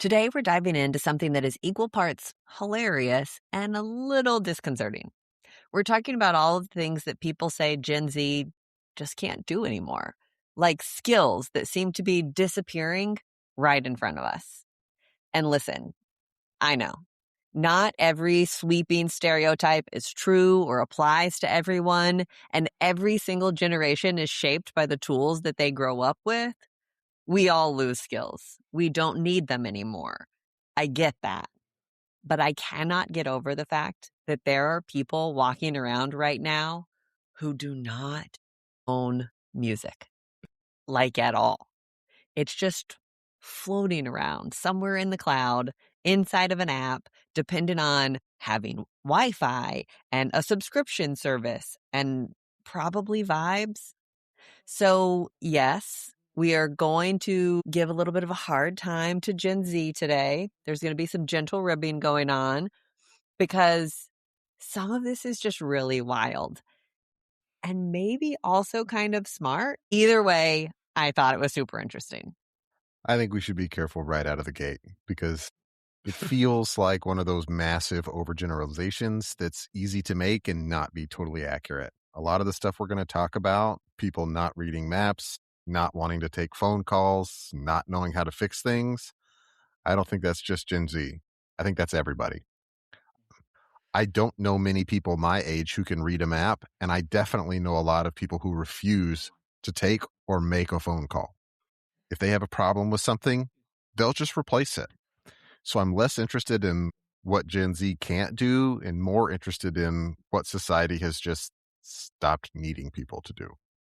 Today, we're diving into something that is equal parts hilarious and a little disconcerting. We're talking about all of the things that people say Gen Z just can't do anymore, like skills that seem to be disappearing right in front of us. And listen, I know not every sweeping stereotype is true or applies to everyone, and every single generation is shaped by the tools that they grow up with. We all lose skills. We don't need them anymore. I get that. But I cannot get over the fact that there are people walking around right now who do not own music, like at all. It's just floating around somewhere in the cloud, inside of an app, dependent on having Wi-Fi and a subscription service and probably vibes. So, yes, we are going to give a little bit of a hard time to Gen Z today. There's going to be some gentle ribbing going on because some of this is just really wild and maybe also kind of smart. Either way, I thought it was super interesting. I think we should be careful right out of the gate because it feels like one of those massive overgeneralizations that's easy to make and not be totally accurate. A lot of the stuff we're going to talk about, people not reading maps, not wanting to take phone calls, not knowing how to fix things, I don't think that's just Gen Z. I think that's everybody. I don't know many people my age who can read a map, and I definitely know a lot of people who refuse to take or make a phone call. If they have a problem with something, they'll just replace it. So I'm less interested in what Gen Z can't do and more interested in what society has just stopped needing people to do.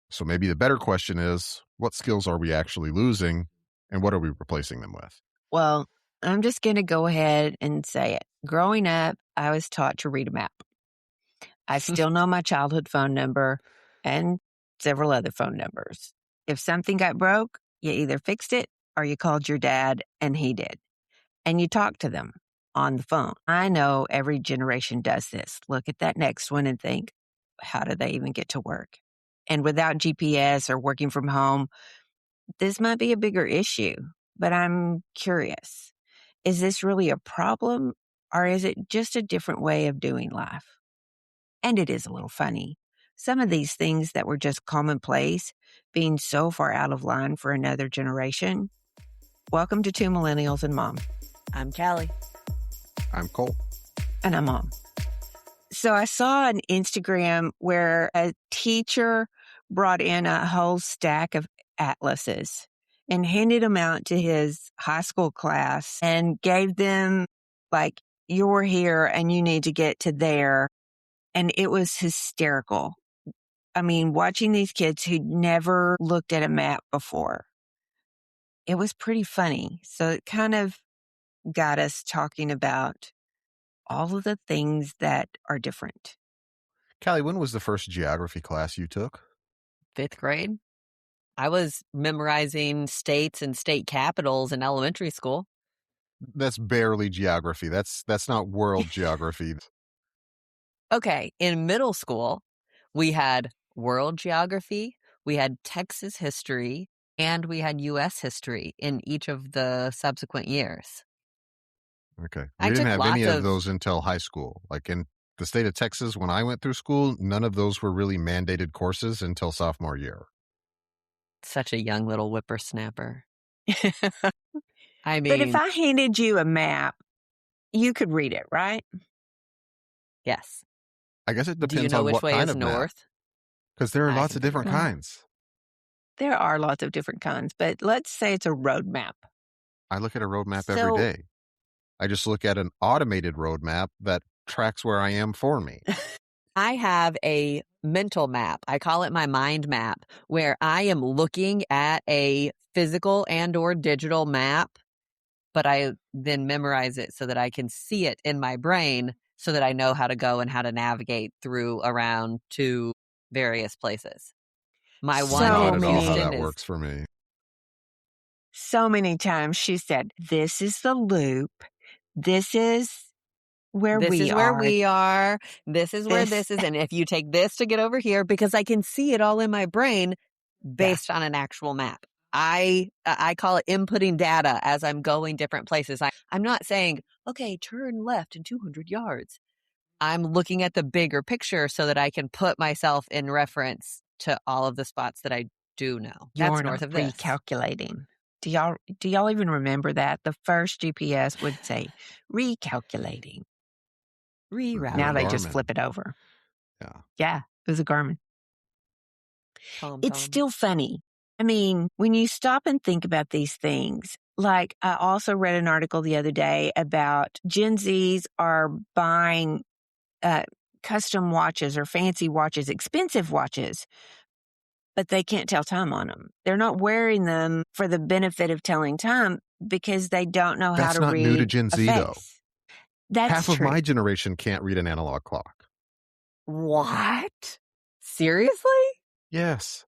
So maybe the better question is, what skills are we actually losing and what are we replacing them with? Well, I'm just going to go ahead and say it. Growing up, I was taught to read a map. I still know my childhood phone number and several other phone numbers. If something got broke, you either fixed it or you called your dad, and he did. And you talked to them on the phone. I know every generation does this. Look at that next one and think, how do they even get to work? And without GPS or working from home, this might be a bigger issue, but I'm curious. Is this really a problem or is it just a different way of doing life? And it is a little funny. Some of these things that were just commonplace being so far out of line for another generation. Welcome to Two Millennials and Mom. I'm Callie. I'm Cole. And I'm Mom. So I saw on Instagram where a teacher brought in a whole stack of atlases and handed them out to his high school class and gave them like, you're here and you need to get to there. And it was hysterical. I mean, watching these kids who'd never looked at a map before, it was pretty funny. So it kind of got us talking about all of the things that are different. Callie, when was the first geography class you took? 5th grade. I was memorizing states and state capitals in elementary school. That's barely geography. That's not world geography. Okay, in middle school, we had world geography, we had Texas history, and we had U.S. history in each of the subsequent years. Okay. I We didn't took have any lots of of- those until high school. Like in the state of Texas, when I went through school, none of those were really mandated courses until sophomore year. Such a young little whippersnapper. I But if mean, I handed you a map, you could read it, right? yes. I guess it Do you depends know on which what way kind is of map. north? Because there are I lots can of different figure it out. kinds. There are lots of different kinds, but let's say it's a road map. I look at a road map every So- day. I just look at an automated road map that tracks where I am for me. I have a mental map. I call it my mind map, where I am looking at a physical and or digital map, but I then memorize it so that I can see it in my brain so that I know how to go and how to navigate through around to various places. My So one Not in at all how Houston that is works for me. So many times she said, this is the loop. This is where this we is are. where we are. This is where This- this is. And if you take this to get over here, because I can see it all in my brain based on an actual map. I call it inputting data as I'm going different places. I'm not saying, okay, turn left in 200 yards. I'm looking at the bigger picture so that I can put myself in reference to all of the spots that I do know. That's You're north not of this. recalculating. Do y'all even remember that? The first GPS would say recalculating. Reroute. Now they Garmin. just flip it over. Yeah. Yeah, it was a Garmin. Tom. It's still funny. I mean, when you stop and think about these things, like I also read an article the other day about Gen Zs are buying custom watches or fancy watches, expensive watches, but they can't tell time on them. They're not wearing them for the benefit of telling time because they don't know how That's to not read new to Gen a Z, though. face. That's Half true. of my generation can't read an analog clock. What? Seriously? Yes.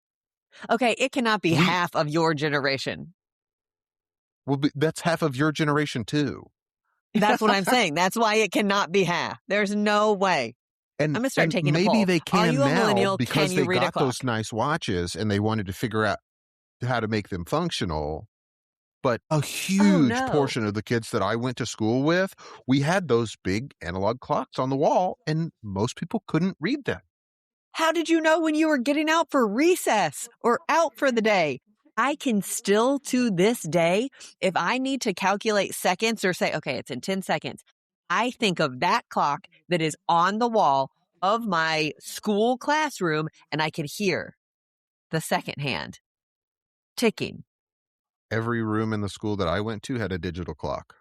Okay, it cannot be half of your generation. Well, that's half of your generation, too. That's what I'm saying. That's why it cannot be half. There's no way. And I'm going to start taking a maybe poll. they Are can you a now millennial? because Can you they read a got clock? those nice watches and they wanted to figure out how to make them functional. But a huge portion of the kids that I went to school with, we had those big analog clocks on the wall, and most people couldn't read them. How did you know when you were getting out for recess or out for the day? I can still, to this day, if I need to calculate seconds or say, okay, it's in 10 seconds, I think of that clock that is on the wall of my school classroom, and I can hear the second hand ticking. Every room in the school that I went to had a digital clock.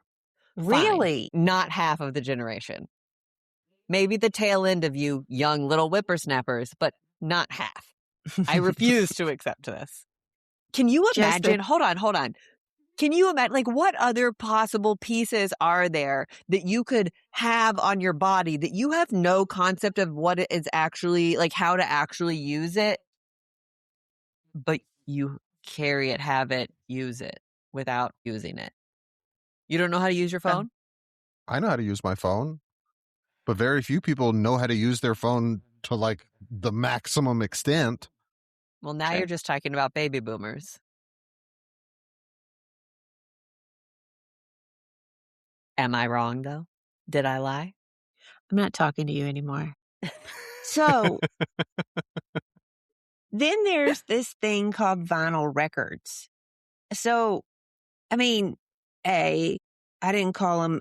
Really? Fine. Not half of the generation. Maybe the tail end of you young little whippersnappers, but not half. I refuse to accept this. Can you imagine? Hold on. Can you imagine, like, what other possible pieces are there that you could have on your body that you have no concept of what it is actually, like, how to actually use it, but you carry it, have it, use it without using it? You don't know how to use your phone? I know how to use my phone, but very few people know how to use their phone to, like, the maximum extent. Well, now you're just talking about baby boomers. Am I wrong, though? Did I lie? I'm not talking to you anymore. So then there's this thing called vinyl records. So, I mean, I didn't call them,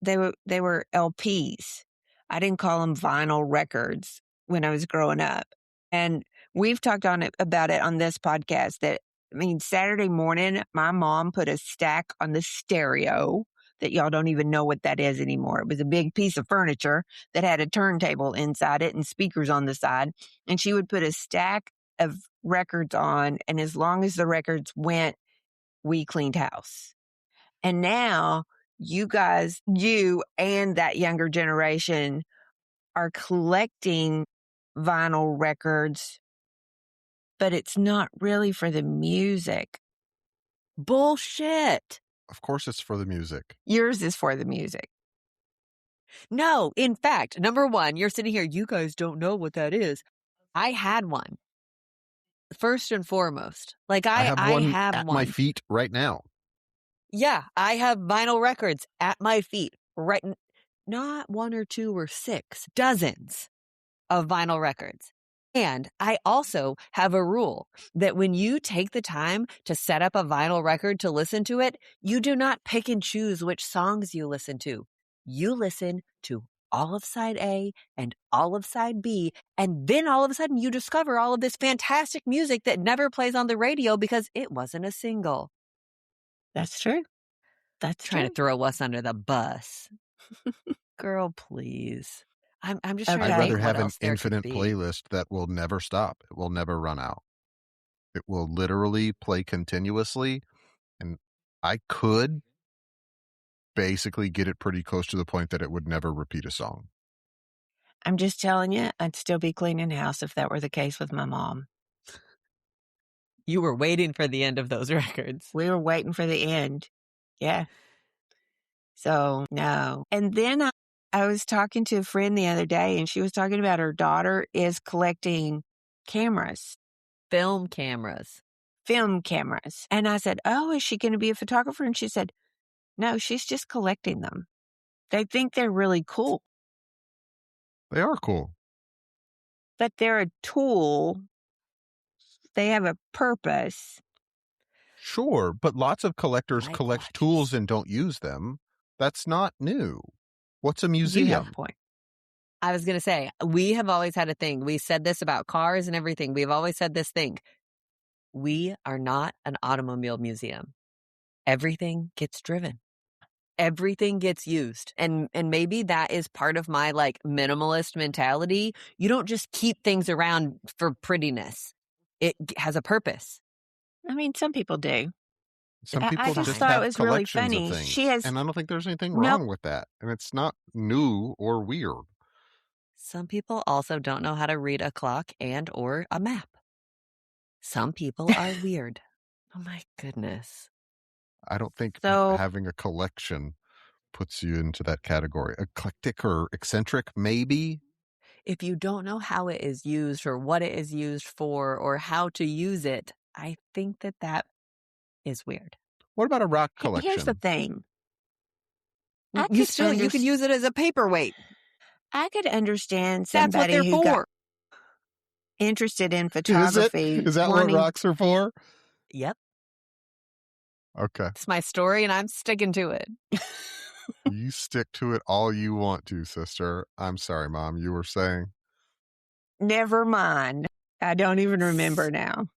they were LPs. I didn't call them vinyl records when I was growing up. And we've talked about it on this podcast that, I mean, Saturday morning, my mom put a stack on the stereo that y'all don't even know what that is anymore. It was a big piece of furniture that had a turntable inside it and speakers on the side. And she would put a stack of records on. And as long as the records went, we cleaned house. And now you guys, you and that younger generation are collecting vinyl records, but it's not really for the music. Bullshit. Of course it's for the music. Yours is for the music. No, in fact, number one, you're sitting here, you guys don't know what that is. I had one. First and foremost. Like I have at one. my feet right now. Yeah, I have vinyl records at my feet. Right, not one or two or six, dozens of vinyl records. And I also have a rule that when you take the time to set up a vinyl record to listen to it, you do not pick and choose which songs you listen to. You listen to all of side A and all of side B, and then all of a sudden you discover all of this fantastic music that never plays on the radio because it wasn't a single. That's true. That's Trying to throw us under the bus. Girl, please. I'm just trying to I'd think rather what have an else there could infinite be. playlist that will never stop. It will never run out. It will literally play continuously. And I could basically get it pretty close to the point that it would never repeat a song. I'm just telling you, I'd still be cleaning house if that were the case with my mom. You were waiting for the end of those records. We were waiting for the end. Yeah. So, no. And then I was talking to a friend the other day, and she was talking about her daughter is collecting cameras. Film cameras. film cameras. And I said, oh, is she going to be a photographer? And she said, no, she's just collecting them. They think they're really cool, They are cool. but they're a tool. They have a purpose. Sure, but lots of collectors Like collect watches. tools and don't use them. That's not new. What's a You have museum? a point. I was going to say, we have always had a thing. We said this about cars and everything. We've always said this thing. We are not an automobile museum. Everything gets driven. Everything gets used. And maybe that is part of my like minimalist mentality. You don't just keep things around for prettiness. It has a purpose. I mean, some people do. Some I people just just thought it have was really collections of funny. things. She has and I don't think there's anything no. wrong with that. And it's not new or weird. Some people also don't know how to read a clock and or a map. Some people are weird. Oh my goodness. I don't think So having a collection puts you into that category. Eclectic or eccentric, maybe. If you don't know how it is used or what it is used for or how to use it, I think that is weird. What about a rock here's the collection? thing. You can use it as a paperweight. I could understand That's what somebody they're who got for. interested in Is it? photography. Is that what rocks are for? Yep. Okay. It's my story and I'm sticking to it. You stick to it all you want to, sister. I'm sorry, Mom. You were saying? Never mind. I don't even remember now.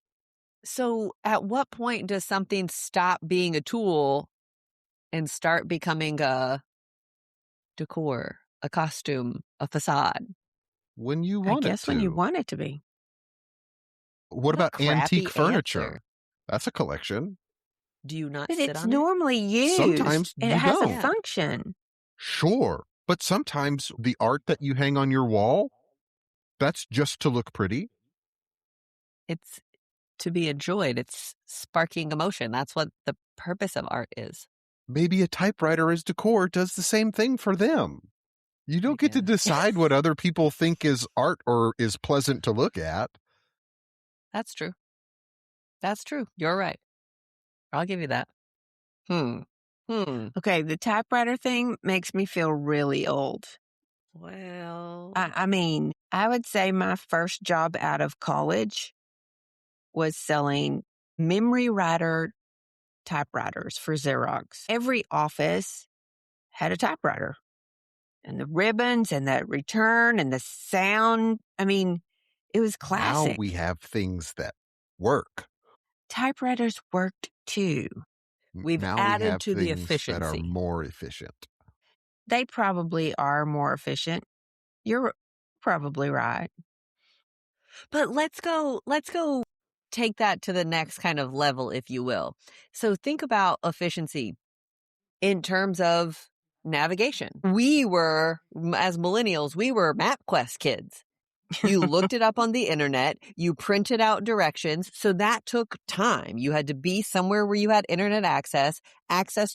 So at what point does something stop being a tool and start becoming a decor, a costume, a facade? When you I want it guess to. when you want it to be. What about crappy antique furniture? answer. That's a collection. Do you not But sit it's on it? normally used. Sometimes it you has don't. a function. Sure. But sometimes the art that you hang on your wall, that's just to look pretty. It's to be enjoyed. It's sparking emotion. That's what the purpose of art is. Maybe a typewriter as decor does the same thing for them. You don't get to decide what other people think is art or is pleasant to look at. That's true. That's true. You're right. I'll give you that. Okay, the typewriter thing makes me feel really old. Well, I mean, I would say my first job out of college was selling memory writer typewriters for Xerox. Every office had a typewriter. And the ribbons and the return and the sound. I mean, it was classic. Now we have things that work. Typewriters worked too. We've now added we have to the things that are efficiency. more efficient. They probably are more efficient. You're probably right. But let's go take that to the next kind of level, if you will. So think about efficiency in terms of navigation. We were, as millennials, we were MapQuest kids. You looked it up on the internet, you printed out directions. So that took time. You had to be somewhere where you had internet access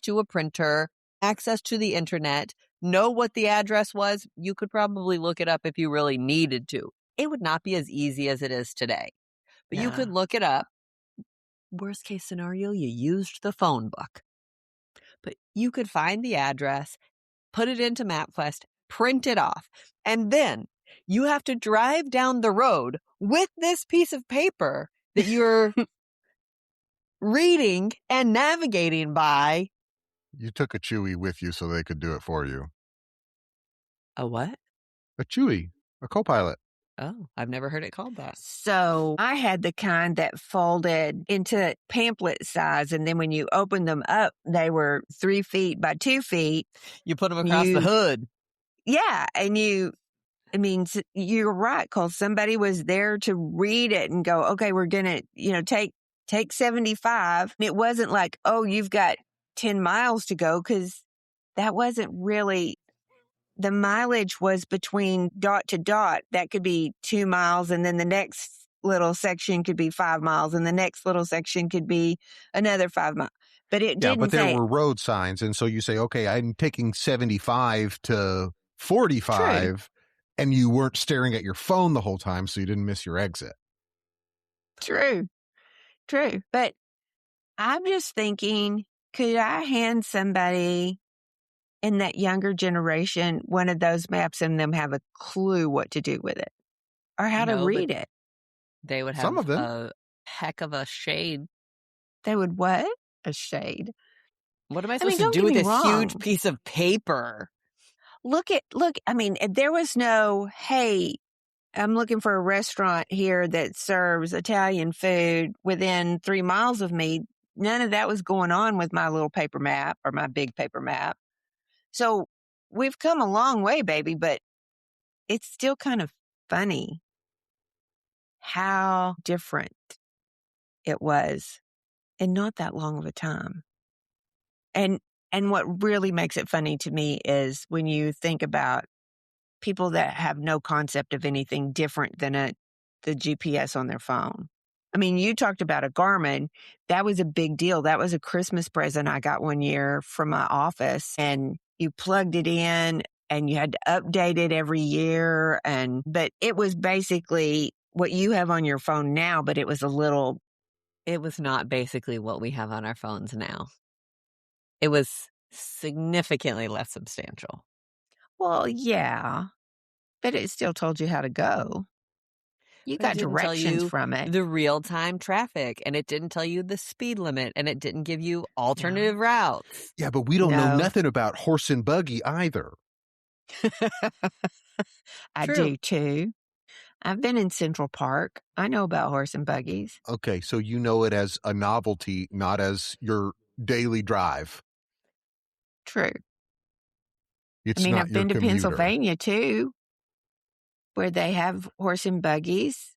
to a printer, access to the internet, know what the address was. You could probably look it up if you really needed to. It would not be as easy as it is today, but you could look it up. Worst case scenario, you used the phone book, but you could find the address, put it into MapQuest, print it off, and then you have to drive down the road with this piece of paper that you're reading and navigating by. You took a Chewy with you so they could do it for you. A what? A Chewy, a co-pilot. Oh, I've never heard it called that. So I had the kind that folded into pamphlet size. And then when you opened them up, they were 3 feet by 2 feet. You put them across the hood. Yeah. And you're right, because somebody was there to read it and go, okay, we're going to, take 75. And it wasn't like, oh, you've got 10 miles to go, because that wasn't really, the mileage was between dot to dot. That could be 2 miles. And then the next little section could be 5 miles. And the next little section could be another 5 miles. But it didn't but there say, were road signs. And so you say, okay, I'm taking 75 to 45. True. And you weren't staring at your phone the whole time, so you didn't miss your exit. True. True. But I'm just thinking, could I hand somebody in that younger generation one of those maps and them have a clue what to do with it or how to No, but read it? they would Some have of them. a heck of a shade. They would what? A shade. What am I I supposed mean, to don't do get with me this huge wrong. piece of paper? Look, I mean, there was no, hey, I'm looking for a restaurant here that serves Italian food within 3 miles of me. None of that was going on with my little paper map or my big paper map. So we've come a long way, baby, but it's still kind of funny how different it was in not that long of a time. And what really makes it funny to me is when you think about people that have no concept of anything different than the GPS on their phone. I mean, you talked about a Garmin. That was a big deal. That was a Christmas present I got one year from my office, and you plugged it in and you had to update it every year. But it was basically what you have on your phone now, but it was a little, It was not basically what we have on our phones now. It was significantly less substantial. well, yeah, but it still told you how to go. You But it got didn't tell directions you from it. the real-time traffic, and it didn't tell you the speed limit, and it didn't give you No, alternative routes. Yeah, but we don't know no. nothing about horse and buggy either. I True. do too. I've been in Central Park. I know about horse and buggies. Okay, so you know it as a novelty, not as your daily drive. True. I It's mean, not I've your been to commuter. Pennsylvania too, where they have horse and buggies.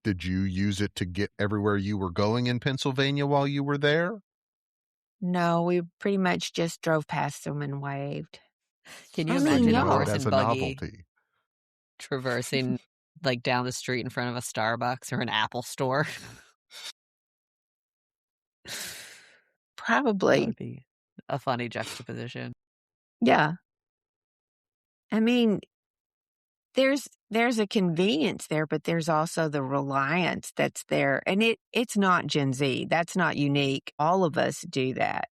Did you use it to get everywhere you were going in Pennsylvania while you were there? No, we pretty much just drove past them and waved. Can you I So mean, imagine a you know it horse y'all. as and a buggy novelty. traversing like down the street in front of a Starbucks or an Apple store? That Probably. would be a funny juxtaposition. Yeah. I mean, there's a convenience there, but there's also the reliance that's there. And it's not Gen Z. That's not unique. All of us do that.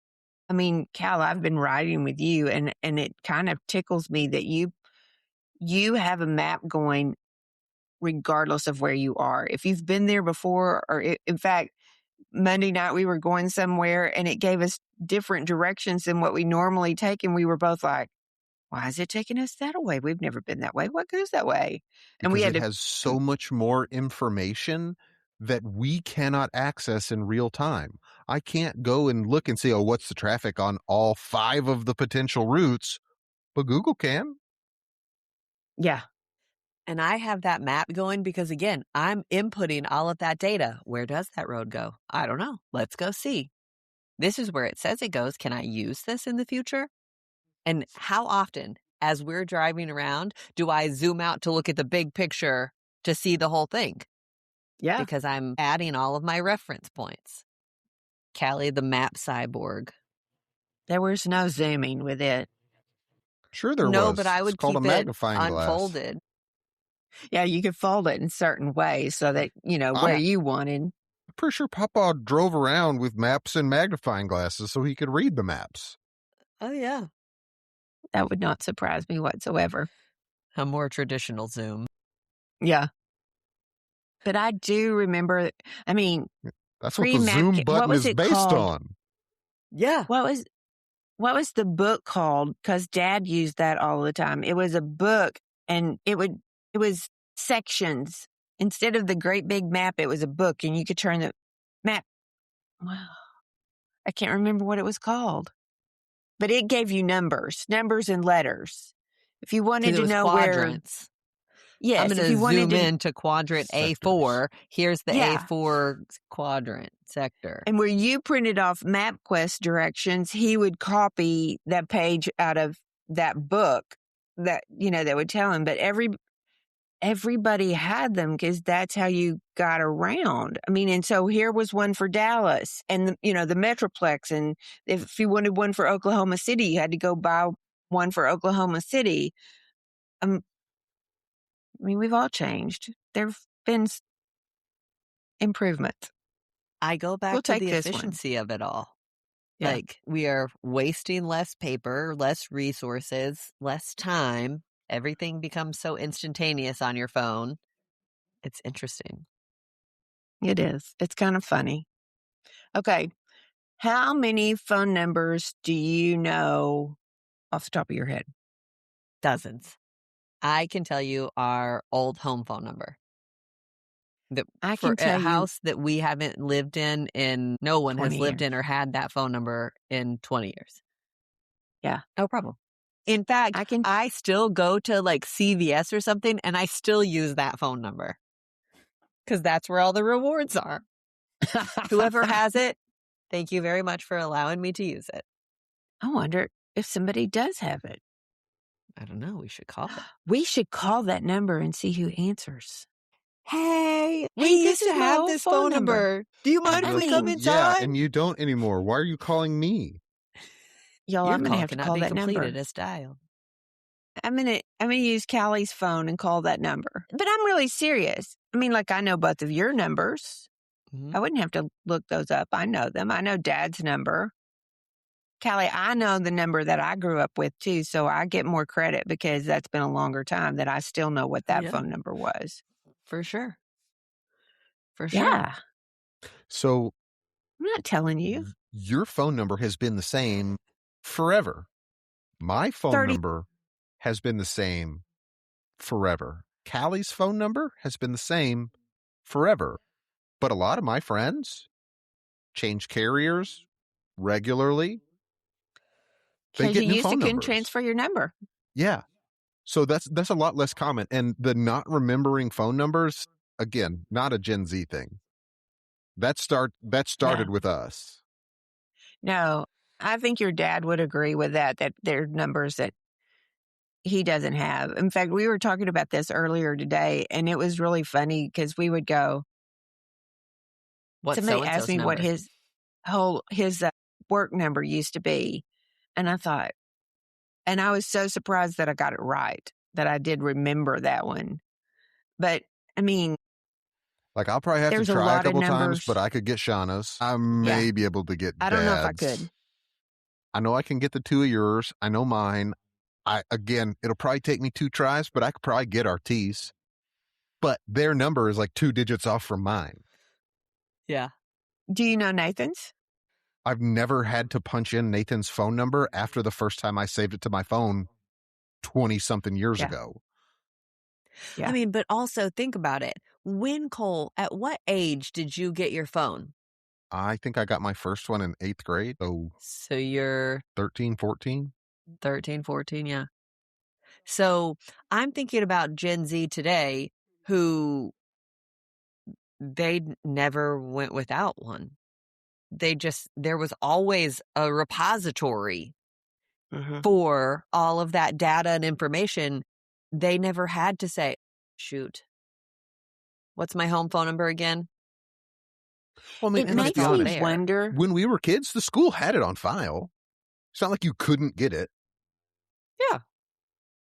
I mean, Cal, I've been riding with you and it kind of tickles me that you have a map going regardless of where you are. If you've been there before, or in fact, Monday night we were going somewhere and it gave us different directions than what we normally take. And we were both like, why is it taking us that way? We've never been that way. What goes that way? And we Because had it to, has so much more information that we cannot access in real time. I can't go and look and say, oh, what's the traffic on all 5 of the potential routes? But Google can. yeah, And I have that map going because, again, I'm inputting all of that data. Where does that road go? I don't know. Let's go see. This is where it says it goes. Can I use this in the future? And how often, as we're driving around, do I zoom out to look at the big picture to see the whole thing? yeah. Because I'm adding all of my reference points. Callie, the map cyborg. There was no zooming with it. Sure there No, was. but I It's would called a keep it magnifying glass. unfolded. Yeah, you could fold it in certain ways so that, where I'm you wanted. pretty sure Papa drove around with maps and magnifying glasses so he could read the maps. Oh, yeah. That would not surprise me whatsoever. A more traditional zoom. Yeah. But I do remember, I mean, That's what the pre-map, zoom what button was is it based called? on. Yeah. What was the book called? Because Dad used that all the time. It was a book, and it was sections instead of the great big map. It was a book, and you could turn the map. Wow, I can't remember what it was called, but it gave you numbers and letters. If you wanted Because it to was know where, quadrants. I'm yes, going if to you wanted zoom to, in to quadrant Sectors. A4. Here's the yeah. A4 quadrant sector. And where you printed off MapQuest directions, he would copy that page out of that book that would tell him. But everybody had them because that's how you got around. I mean, and so here was one for Dallas and the Metroplex. And if you wanted one for Oklahoma City, you had to go buy one for Oklahoma City. I mean, we've all changed. There've been improvements. I go back We'll to take the this one. efficiency of it all. Yeah. Like, we are wasting less paper, less resources, less time. Everything becomes so instantaneous on your phone. It's interesting. It is. It's kind of funny. Okay. How many phone numbers do you know off the top of your head? Dozens. I can tell you our old home phone number. I For can a tell you house that we haven't lived in, no one has 20 lived in years. or had that phone number in 20 years. Yeah. No problem. In fact, I still go to like CVS or something and I still use that phone number because that's where all the rewards are. Whoever has it, thank you very much for allowing me to use it. I wonder if somebody does have it. I don't know. We should call it. We should call that number and see who answers. Hey, we this used to is my have old this phone phone number. Do you mind if we come Yeah, inside? and you don't anymore. Why are you calling me? Y'all, Your I'm going to call have to cannot call be that number. completed as dialed. I'm gonna use Callie's phone and call that number. But I'm really serious. I mean, like, I know both of your numbers. Mhm. I wouldn't have to look those up. I know them. I know Dad's number. Callie, I know the number that I grew up with too, so I get more credit because that's been a longer time that I still know what that Yeah. phone number was. For sure. For sure. Yeah. So I'm not telling you. your phone number has been the same forever. My phone 30 number has been the same forever. Callie's phone number has been the same forever. But a lot of my friends change carriers regularly. They because get you new used to phone couldn't numbers. transfer your number. Yeah. So that's a lot less common. And the not remembering phone numbers, again, not a Gen Z thing. That started with us. No, I think your dad would agree with that there are numbers that he doesn't have. In fact, we were talking about this earlier today, and it was really funny because we would go, What's somebody so-and-so's asked me what number? his work number used to be. And I thought, and I was so surprised that I got it right, that I did remember that one. But I mean, Like, I'll probably have to there's a try a lot of couple times, numbers. but I could get Shauna's. I may be able to get I don't know if I Dad's. could. I know I can get the two of yours. I know mine. Again, it'll probably take me 2 tries, but I could probably get RT's. But their number is like 2 digits off from mine. Yeah. Do you know Nathan's? I've never had to punch in Nathan's phone number after the first time I saved it to my phone 20-something years ago. Yeah. I mean, but also think about it. Cole, at what age did you get your phone? I think I got my first one in 8th grade. So you're 13, 14. 13, 14, yeah. So I'm thinking about Gen Z today who they never went without one. There was always a repository for all of that data and information. They never had to say, shoot, what's my home phone number again? Well, I mean, It and let's makes be honest, me wonder. when we were kids, the school had it on file. It's not like you couldn't get it. Yeah.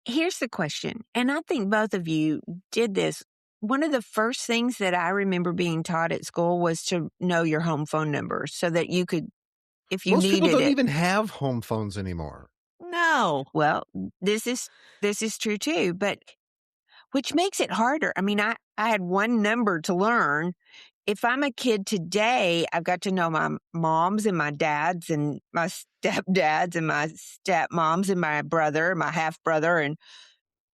Here's the question, and I think both of you did this. One of the first things that I remember being taught at school was to know your home phone number so that you could, if you Most people needed don't it. even have home phones anymore. No. Well, this is true too, but which makes it harder. I mean, I had one number to learn. If I'm a kid today, I've got to know my moms and my dads and my stepdads and my stepmoms and my brother, my half brother. And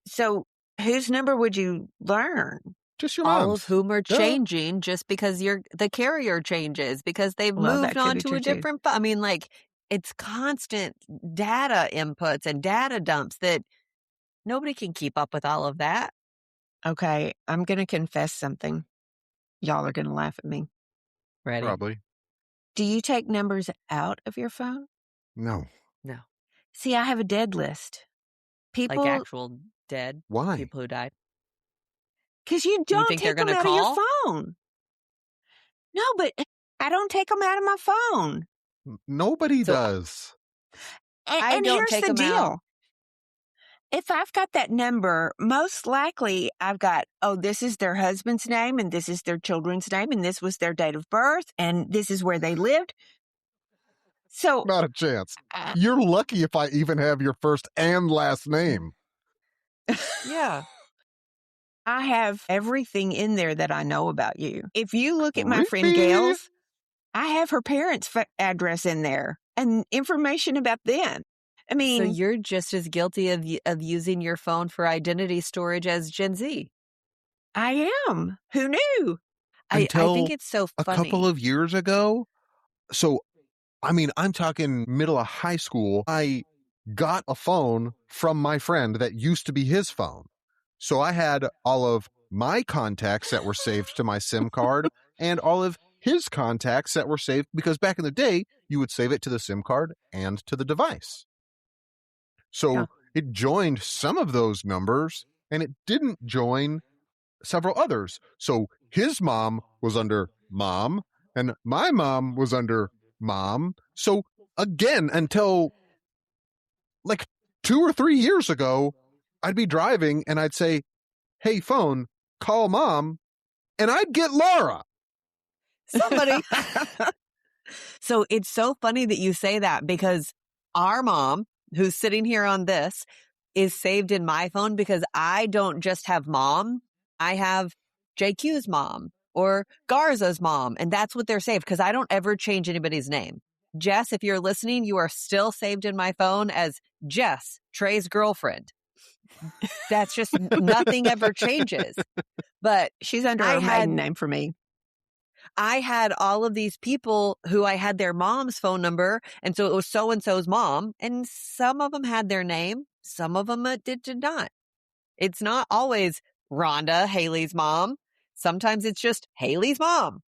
so whose number would you learn? Just your All mom's. of whom are Duh. changing just because the carrier changes because they've moved on to a different. I mean, like, it's constant data inputs and data dumps that nobody can keep up with all of that. Okay, I'm going to confess something. Y'all are going to laugh at me. Ready? Probably. Do you take numbers out of your phone? No. No. See, I have a dead list. People, Like actual dead. Why? People who died. Because you Do you don't think they're take them gonna out of your call? phone. No, but I don't take them out of my phone. Nobody So- does. And don't here's take the them deal. out. if I've got that number, most likely I've got, this is their husband's name and this is their children's name and this was their date of birth and this is where they lived. So Not a chance. You're lucky if I even have your first and last name. Yeah. I have everything in there that I know about you. If you look at my friend Creepy. Gail's, I have her parents' address in there and information about them. I mean, So you're just as guilty of using your phone for identity storage as Gen Z. I am. Who knew? I think it's so a funny. couple of years ago. So, I mean, I'm talking middle of high school. I got a phone from my friend that used to be his phone. So I had all of my contacts that were saved to my SIM card and all of his contacts that were saved, because back in the day, you would save it to the SIM card and to the device. So it joined some of those numbers and it didn't join several others. So his mom was under mom and my mom was under mom. So again, until like 2 or 3 years ago, I'd be driving and I'd say, hey, phone, call mom, and I'd get Laura. Somebody. So it's so funny that you say that, because our mom, who's sitting here on this, is saved in my phone, because I don't just have mom. I have JQ's mom or Garza's mom, and that's what they're saved, because I don't ever change anybody's name. Jess, if you're listening, you are still saved in my phone as Jess, Trey's girlfriend. That's just nothing ever changes. But she's under her maiden name for me. I had all of these people who I had their mom's phone number, and so it was so-and-so's mom, and some of them had their name, some of them did not. It's not always Rhonda, Haley's mom. Sometimes it's just Haley's mom.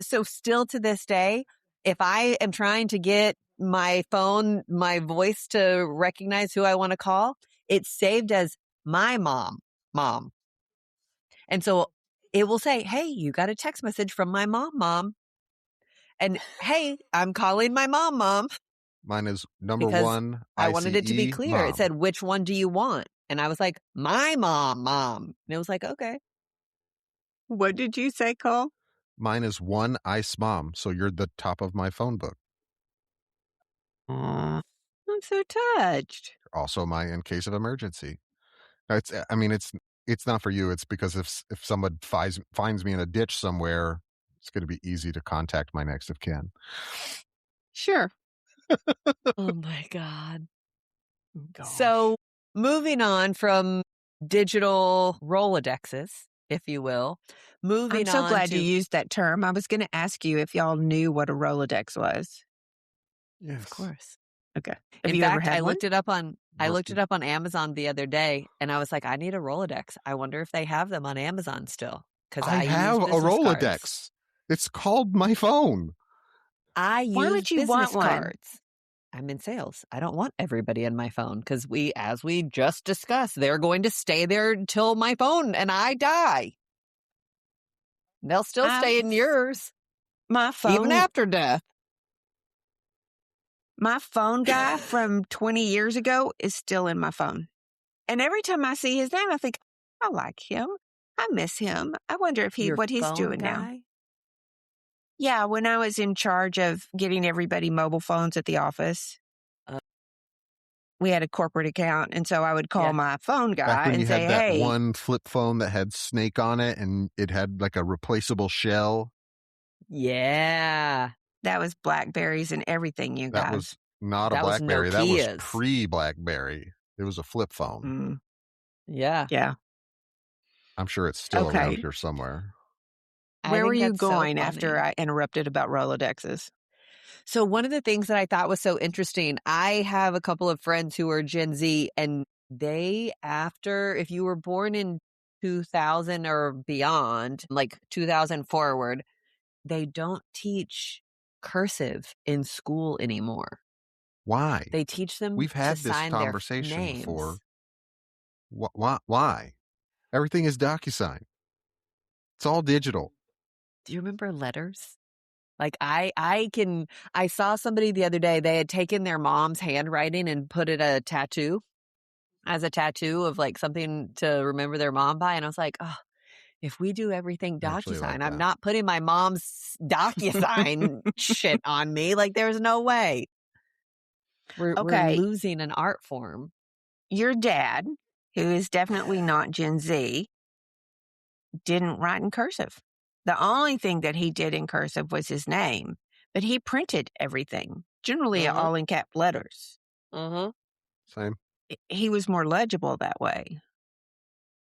So still to this day, if I am trying to get my phone, my voice to recognize who I want to call, it's saved as my mom. And so it will say, hey, you got a text message from my mom. And hey, I'm calling my mom. Mine is number because one. I wanted it to be ICE, clear. mom. It said, which one do you want? And I was like, my mom. And it was like, okay. What did you say, Cole? Mine is one ICE mom. So you're the top of my phone book. I'm so touched. You're also my in case of emergency. It's not for you. It's because if someone finds me in a ditch somewhere, it's going to be easy to contact my next of kin. Sure. Oh my God. Gosh. So moving on from digital Rolodexes, if you will, I'm so glad you used that term. I was going to ask you if y'all knew what a Rolodex was. Yes. Of course. Okay. In fact, I looked it up on Amazon the other day, and I was like, I need a Rolodex. I wonder if they have them on Amazon still. Because I have a Rolodex. Cards. It's called my phone. I use Why would you business want one? cards. I'm in sales. I don't want everybody in my phone, because as we just discussed, they're going to stay there until my phone and I die. They'll still stay in yours. My phone, even after death. My phone guy from 20 years ago is still in my phone. And every time I see his name, I think, I like him. I miss him. I wonder if what he's doing now. Yeah, when I was in charge of getting everybody mobile phones at the office, we had a corporate account. And so I would call my phone guy and say, you had that hey. one flip phone that had Snake on it and it had like a replaceable shell. Yeah. That was Blackberries and everything, you guys. That was not a Blackberry. That was pre-Blackberry. It was a flip phone. Yeah. Yeah. I'm sure it's still around here somewhere. Where were you going after I interrupted about Rolodexes? So one of the things that I thought was so interesting, I have a couple of friends who are Gen Z, and if you were born in 2000 or beyond, like 2000 forward, they don't teach cursive in school anymore. Why? They teach them We've had to this sign conversation their names. before. Why? Everything is DocuSign. It's all digital. Do you remember letters? Like I saw somebody the other day, they had taken their mom's handwriting and put it a tattoo. as a tattoo of like something to remember their mom by. And I was like, oh, if we do everything I actually DocuSign, like I'm that. not putting my mom's DocuSign shit on me. Like, there's no way. We're Okay. losing an art form. Your dad, who is definitely not Gen Z, didn't write in cursive. The only thing that he did in cursive was his name, but he printed everything, generally all in cap letters. Same. He was more legible that way.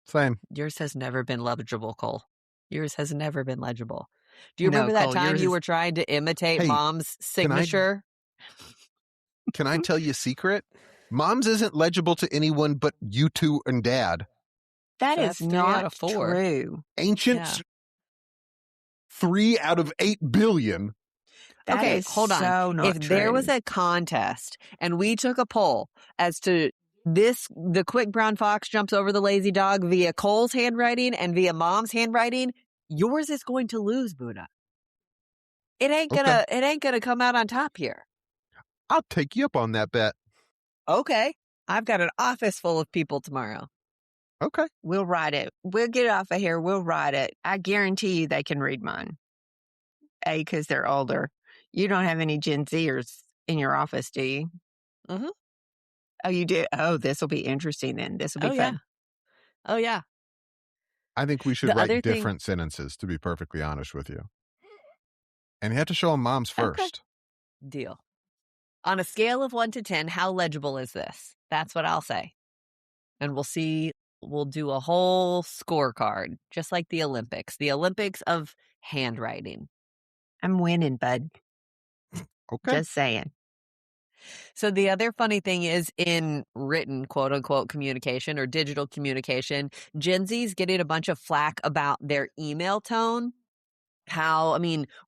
Same. Yours has never been legible, Cole. Yours has never been legible. Do you No, remember that Cole, time yours you is- were trying to imitate Hey, mom's signature? Can I tell you a secret? Mom's isn't legible to anyone but you two and Dad. That So is that's 3 out not of 4. true. Ancients, Yeah. 3 out of 8 billion. That Okay, is hold on. so not If true. there was a contest and we took a poll as to the quick brown fox jumps over the lazy dog via Cole's handwriting and via mom's handwriting, yours is going to lose, Buddha. It ain't gonna come out on top here. I'll take you up on that bet. Okay. I've got an office full of people tomorrow. Okay. We'll write it. We'll get off of here. We'll write it. I guarantee you they can read mine. A, because they're older. You don't have any Gen Zers in your office, do you? Mm-hmm. Oh, you do? Oh, this will be interesting then. This will be Oh, fun. yeah. Oh, yeah. I think we should The other write thing- different sentences, to be perfectly honest with you. And you have to show them Mom's Okay. first. Deal. On a scale of 1 to 10, how legible is this? That's what I'll say. And we'll see. We'll do a whole scorecard, just like the Olympics of handwriting. I'm winning, bud. Okay. Just saying. So the other funny thing is in written, quote unquote, communication or digital communication, Gen Z's getting a bunch of flack about their email tone.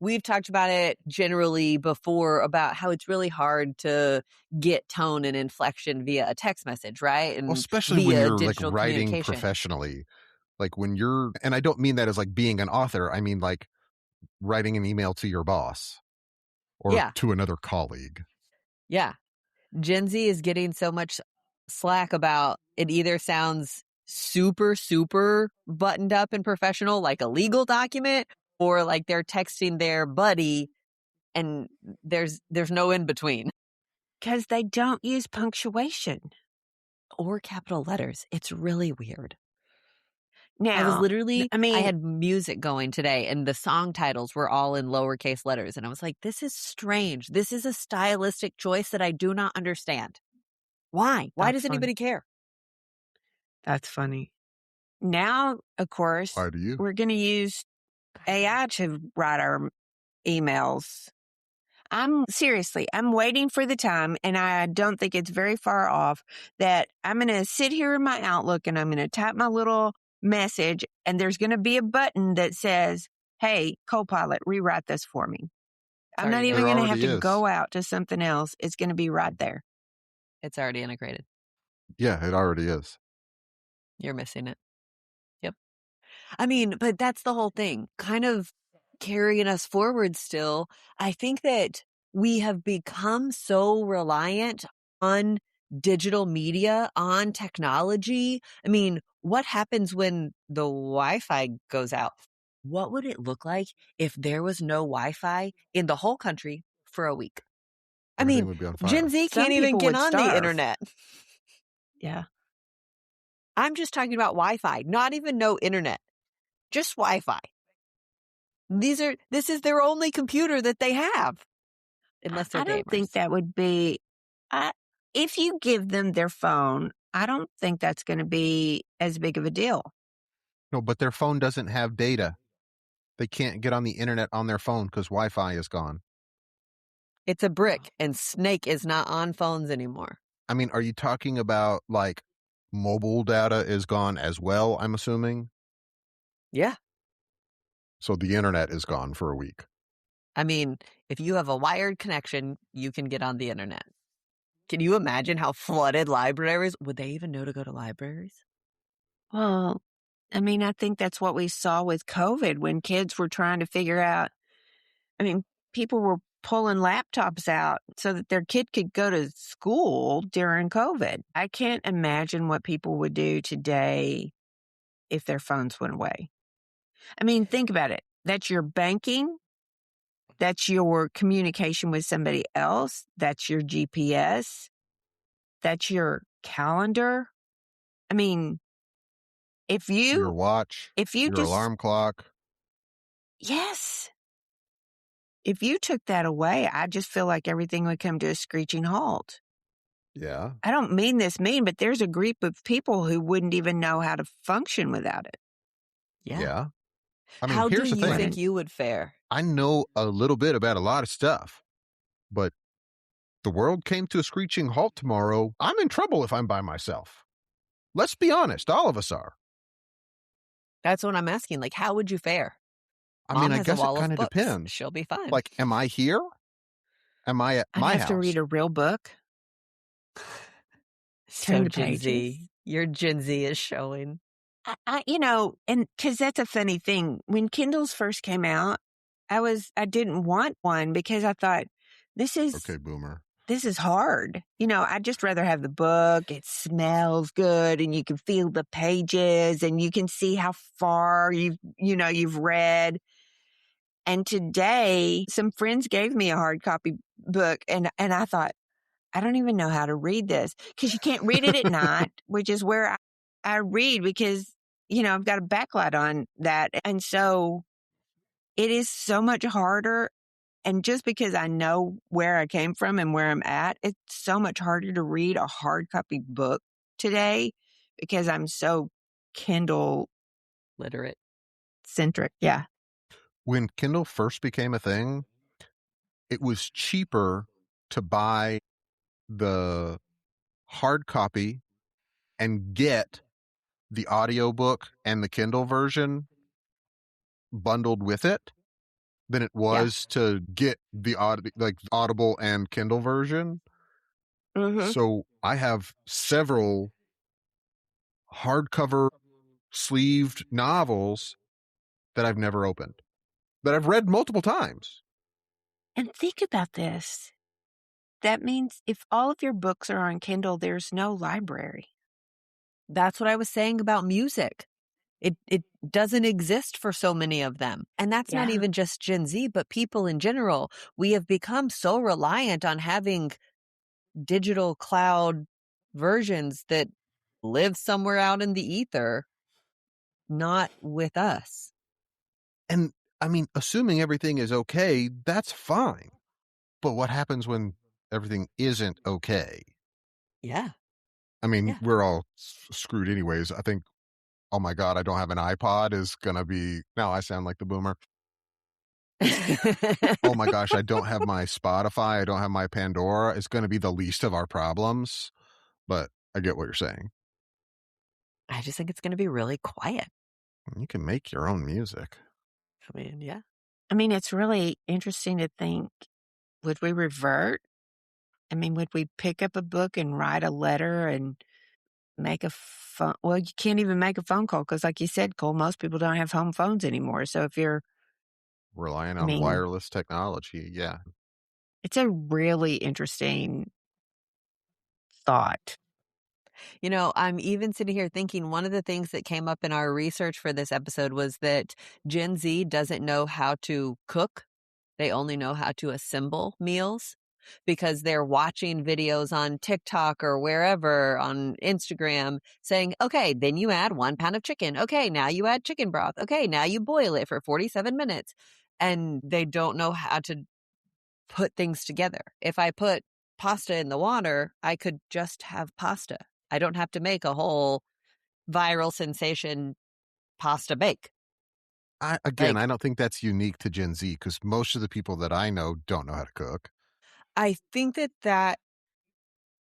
We've talked about it generally before about how it's really hard to get tone and inflection via a text message, right? And Well, especially when via you're like digital writing communication. professionally. Like when you're, and I don't mean that as like being an author. I mean like writing an email to your boss or Yeah. to another colleague. Yeah. Gen Z is getting so much slack about it either sounds super, super buttoned up and professional, like a legal document, or like they're texting their buddy and there's no in between. Because they don't use punctuation. Or capital letters. It's really weird. Now, I was literally, I mean, I had music going today and the song titles were all in lowercase letters. And I was like, this is strange. This is a stylistic choice that I do not understand. Why? Why That's does anybody care? That's funny. Now, of course, Why do you? we're going to use AI to write our emails. I'm waiting for the time, and I don't think it's very far off, that I'm going to sit here in my Outlook and I'm going to type my little message, and there's going to be a button that says, hey, Copilot, rewrite this for me. I'm not even There going to have already to is. go out to something else. It's going to be right there. It's already integrated. Yeah, it already is. You're missing it. Yep. I mean, but that's the whole thing. Kind of carrying us forward still. I think that we have become so reliant on digital media, on technology. I mean, what happens when the Wi-Fi goes out? What would it look like if there was no Wi-Fi in the whole country for a week? Everything would be on fire. Gen Z Some can't even people get would on starve. the internet. Yeah. I'm just talking about Wi-Fi, not even no internet, just Wi-Fi. This is their only computer that they have, unless they're I don't gamers. think that would be, if you give them their phone, I don't think that's going to be as big of a deal. No, but their phone doesn't have data. They can't get on the internet on their phone because Wi-Fi is gone. It's a brick, and Snake is not on phones anymore. I mean, are you talking about like mobile data is gone as well, I'm assuming? Yeah. So the internet is gone for a week. I mean, if you have a wired connection, you can get on the internet. Can you imagine how flooded libraries? Would they even know to go to libraries? Well, I mean, I think that's what we saw with COVID when kids were trying to figure out. I mean, people were pulling laptops out so that their kid could go to school during COVID. I can't imagine what people would do today if their phones went away. I mean, think about it. That's your banking. That's your communication with somebody else. That's your GPS. That's your calendar. I mean, if Your you watch, your just, alarm clock. yes, if you took that away, I just feel like everything would come to a screeching halt. Yeah. I don't mean this mean, but there's a group of people who wouldn't even know how to function without it. Yeah. I mean, How do here's the you thing. think you would fare? I know a little bit about a lot of stuff, but the world came to a screeching halt tomorrow. I'm in trouble if I'm by myself. Let's be honest. All of us are. That's what I'm asking. Like, how would you fare? I Mom mean, I has a guess it wall of kind of books. depends. She'll be fine. Like, am I here? Am I at I'd my have house? to read a real book. so turn the Gen pages. Z, your Gen Z is showing. And because that's a funny thing. When Kindles first came out, I didn't want one because I thought this Okay, boomer. is hard. I'd just rather have the book. It smells good and you can feel the pages and you can see how far you've read. And today some friends gave me a hard copy book and I thought, I don't even know how to read this because you can't read it at night, which is where I read because, I've got a backlight on that. And so it is so much harder. And just because I know where I came from and where I'm at, it's so much harder to read a hard copy book today because I'm so Kindle Literate. centric. Yeah. When Kindle first became a thing, it was cheaper to buy the hard copy and get the audiobook and the Kindle version bundled with it than it was to get the Audible and Kindle version. Mm-hmm. So I have several hardcover sleeved novels that I've never opened, that I've read multiple times. And think about this. That means if all of your books are on Kindle, there's no library. That's what I was saying about music. It doesn't exist for so many of them. And that's not even just Gen Z, but people in general. We have become so reliant on having digital cloud versions that live somewhere out in the ether, not with us. And I mean, assuming everything is okay, that's fine. But what happens when everything isn't okay? Yeah. I mean, Yeah. we're all screwed anyways. I think, oh my God, I don't have an iPod is going to be, now I sound like the boomer. Oh my gosh, I don't have my Spotify. I don't have my Pandora. It's going to be the least of our problems. But I get what you're saying. I just think it's going to be really quiet. You can make your own music. I mean, yeah. I mean, it's really interesting to think, would we revert? I mean, would we pick up a book and write a letter and make a phone? Well, you can't even make a phone call because, like you said, Cole, most people don't have home phones anymore. So if you're relying on wireless technology, yeah. It's a really interesting thought. I'm even sitting here thinking one of the things that came up in our research for this episode was that Gen Z doesn't know how to cook. They only know how to assemble meals because they're watching videos on TikTok or wherever on Instagram saying, okay, then you add 1 pound of chicken. Okay, now you add chicken broth. Okay, now you boil it for 47 minutes. And they don't know how to put things together. If I put pasta in the water, I could just have pasta. I don't have to make a whole viral sensation pasta bake. I don't think that's unique to Gen Z because most of the people that I know don't know how to cook. I think that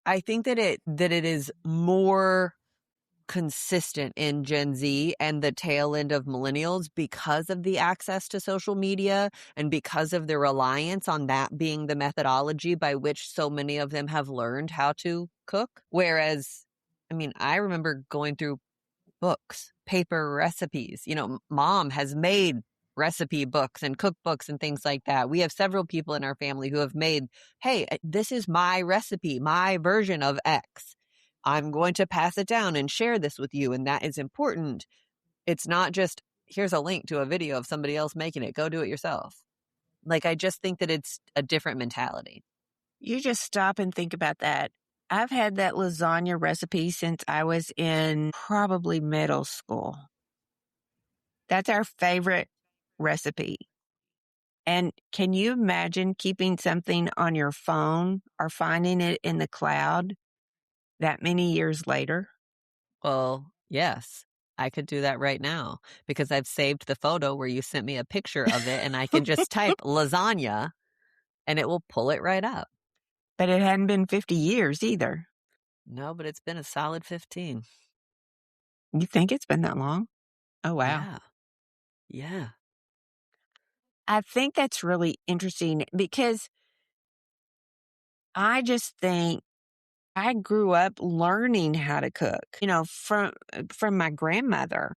it is more consistent in Gen Z and the tail end of millennials because of the access to social media and because of the reliance on that being the methodology by which so many of them have learned how to cook. Whereas, I mean, I remember going through books, paper recipes. Mom has made recipe books and cookbooks and things like that. We have several people in our family who have made, hey, this is my recipe, my version of X. I'm going to pass it down and share this with you. And that is important. It's not just, here's a link to a video of somebody else making it. Go do it yourself. Like, I just think that it's a different mentality. You just stop and think about that. I've had that lasagna recipe since I was in probably middle school. That's our favorite recipe. And can you imagine keeping something on your phone or finding it in the cloud that many years later? Well, yes, I could do that right now because I've saved the photo where you sent me a picture of it and I can just type lasagna and it will pull it right up. But it hadn't been 50 years either. No, but it's been a solid 15. You think it's been that long? Oh, wow. Yeah. Yeah. I think that's really interesting because I just think I grew up learning how to cook, from my grandmother.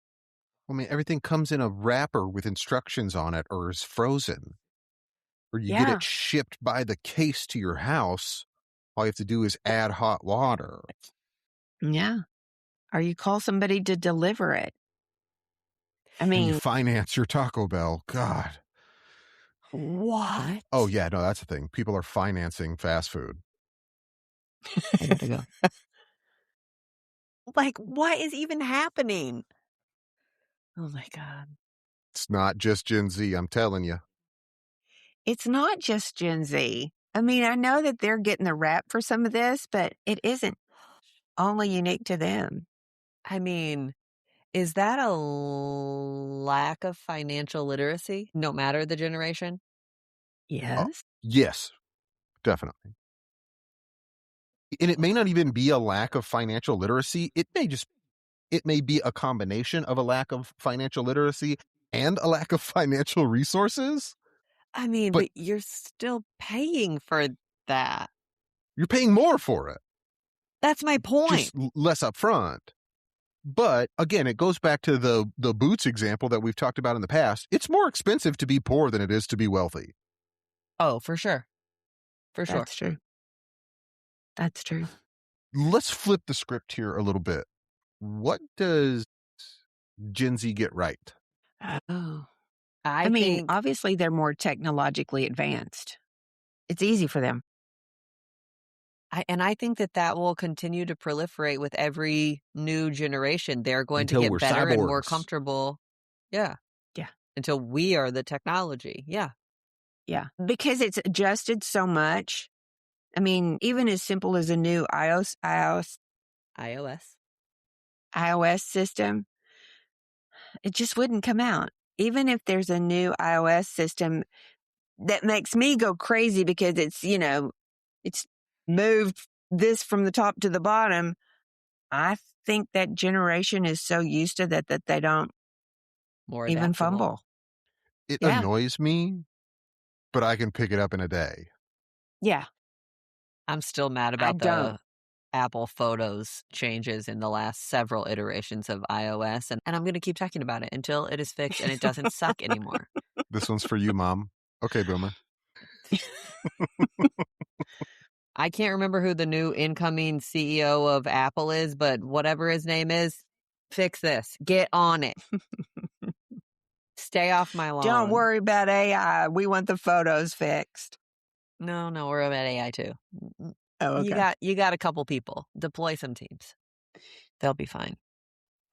I mean, everything comes in a wrapper with instructions on it or is frozen. Or you get Yeah. it shipped by the case to your house. All you have to do is add hot water. Yeah. Or you call somebody to deliver it. I And you mean, finance your Taco Bell. God. What? Oh, yeah, no, that's the thing. People are financing fast food. I gotta go. Like, what is even happening? Oh my God. It's not just Gen Z, I'm telling you. It's not just Gen Z. I mean, I know that they're getting the rap for some of this, but it isn't only unique to them. I mean, is that a lack of financial literacy, no matter the generation? Yes. Yes, definitely. And it may not even be a lack of financial literacy. It may be a combination of a lack of financial literacy and a lack of financial resources. I mean, But but you're still paying for that. you're paying more for it, That's my point. just less upfront. But again, it goes back to the boots example that we've talked about in the past. It's more expensive to be poor than it is to be wealthy. Oh, for sure. For sure. That's true. That's true. Let's flip the script here a little bit. What does Gen Z get right? Oh. I I mean, think obviously they're more technologically advanced. It's easy for them. I think that will continue to proliferate with every new generation. They're going to Until we're get better and more cyborgs. comfortable. Yeah. Yeah. Until we are the technology. Yeah. Yeah. Because it's adjusted so much. I mean, even as simple as a new iOS. iOS system, it just wouldn't come out. Even if there's a new iOS system that makes me go crazy because it's moved this from the top to the bottom. I think that generation is so used to that they don't More even adaptable. fumble. It Yeah. annoys me, but I can pick it up in a day. Yeah. I'm still mad I about don't. the Apple Photos changes in the last several iterations of iOS. And I'm going to keep talking about it until it is fixed and it doesn't suck anymore. This one's for you, Mom. Okay, Boomer. I can't remember who the new incoming CEO of Apple is, but whatever his name is, fix this. Get on it. Stay off my lawn. Don't worry about AI. We want the photos fixed. No, we're about AI too. Oh, okay. You got a couple people. Deploy some teams. They'll be fine.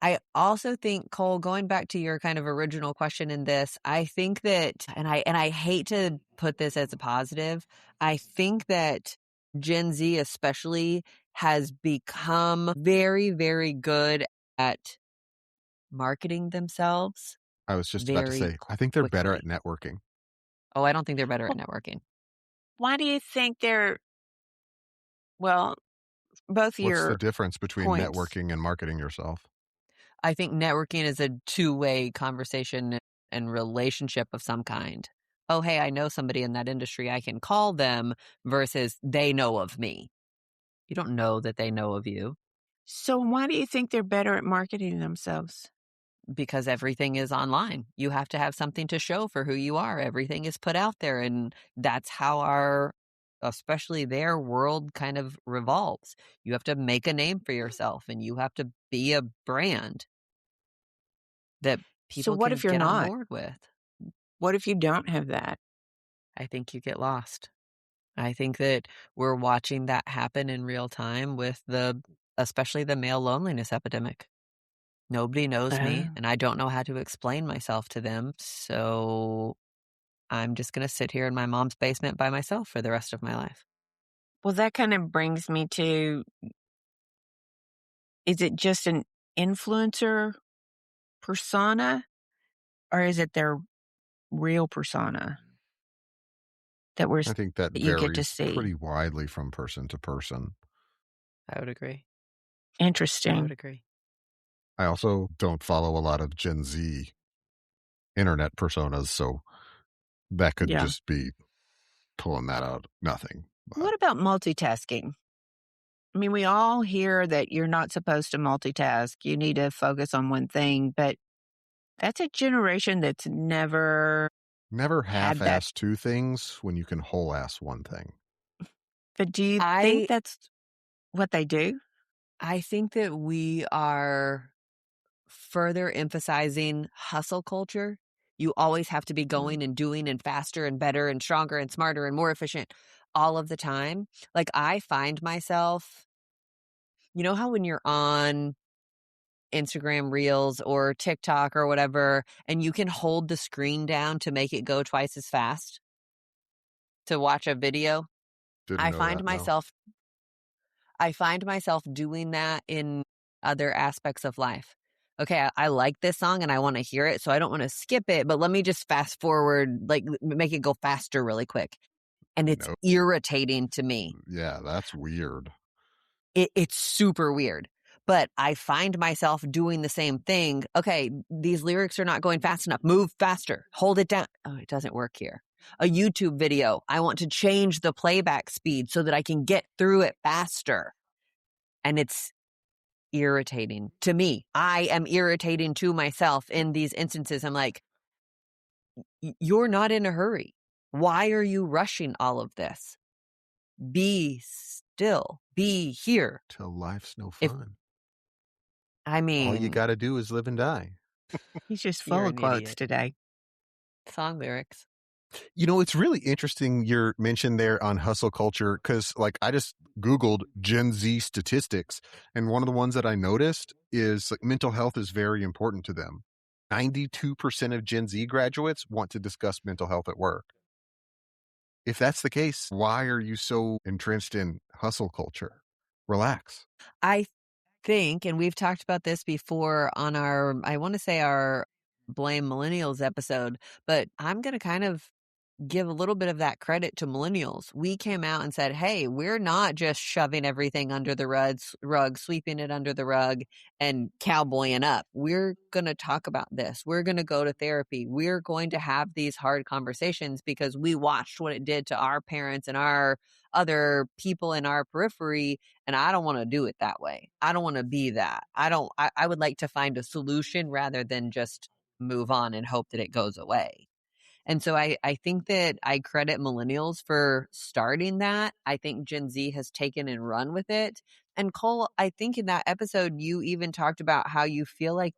I also think, Cole, going back to your kind of original question in this, I think that, and I hate to put this as a positive, I think that Gen Z especially has become very, very good at marketing themselves. I was just about to Very say, I think they're better at quickly. networking. Oh, I don't think they're better at networking. Why do you think both What's your the difference between points? networking and marketing yourself? I think networking is a two-way conversation and relationship of some kind. Oh, hey, I know somebody in that industry. I can call them versus they know of me. You don't know that they know of you. So why do you think they're better at marketing themselves? because everything is online. You have to have something to show for who you are. Everything is put out there, and that's how especially their world kind of revolves. You have to make a name for yourself, and you have to be a brand that So people what can if you're get on not? board with. What if you don't have that? I think you get lost. I think that we're watching that happen in real time with especially the male loneliness epidemic. Nobody knows me, Oh. and I don't know how to explain myself to them, so I'm just gonna sit here in my mom's basement by myself for the rest of my life. Well, that kind of brings me to, is it just an influencer persona, or is it their real persona that I think that that you get to varies see? pretty widely from person to person. I would agree. I would Interesting. agree. I also don't follow a lot of Gen Z internet personas, so that could Yeah. just be pulling that out of nothing. But What about multitasking? I mean, we all hear that you're not supposed to multitask. You need to focus on one thing, but that's a generation that's never never had that. half-ass two things when you can whole-ass one thing. But do you think I that's what they do? I think that we are further emphasizing hustle culture. You always have to be Mm. going and doing and faster and better and stronger and smarter and more efficient all of the time. Like, I find myself, you know how when you're on Instagram Reels or TikTok or whatever, and you can hold the screen down to make it go twice as fast to watch a video? Didn't I know find that, no. myself I find myself doing that in other aspects of life. Okay, I like this song and I want to hear it, so I don't want to skip it, but let me just fast forward, like make it go faster really quick. And it's No. irritating to me. Yeah, that's weird. It's super weird. But I find myself doing the same thing. Okay, these lyrics are not going fast enough. Move faster. Hold it down. Oh, it doesn't work here. A YouTube video. I want to change the playback speed so that I can get through it faster. And it's irritating to me. I am irritating to myself in these instances. I'm like, you're not in a hurry. Why are you rushing all of this? Be still. Be here. Till life's no If fun. I All you mean, gotta do is live and die. He's just you're full of an quotes idiot. today. Song lyrics. You know, it's really interesting your mention there on hustle culture because, like, I just Googled Gen Z statistics, and one of the ones that I noticed is like mental health is very important to them. 92% of Gen Z graduates want to discuss mental health at work. If that's the case, why are you so entrenched in hustle culture? Relax. I think, and we've talked about this before on I want to say our Blame Millennials episode, but I'm going to kind of give a little bit of that credit to millennials. We came out and said, hey, we're not just shoving everything under the rug, sweeping it under the rug and cowboying up. We're going to talk about this. We're going to go to therapy. We're going to have these hard conversations because we watched what it did to our parents and our other people in our periphery. And I don't want to do it that way. I don't want to be that. I would like to find a solution rather than just move on and hope that it goes away. And so I think that I credit millennials for starting that. I think Gen Z has taken and run with it. And Cole, I think in that episode, you even talked about how you feel like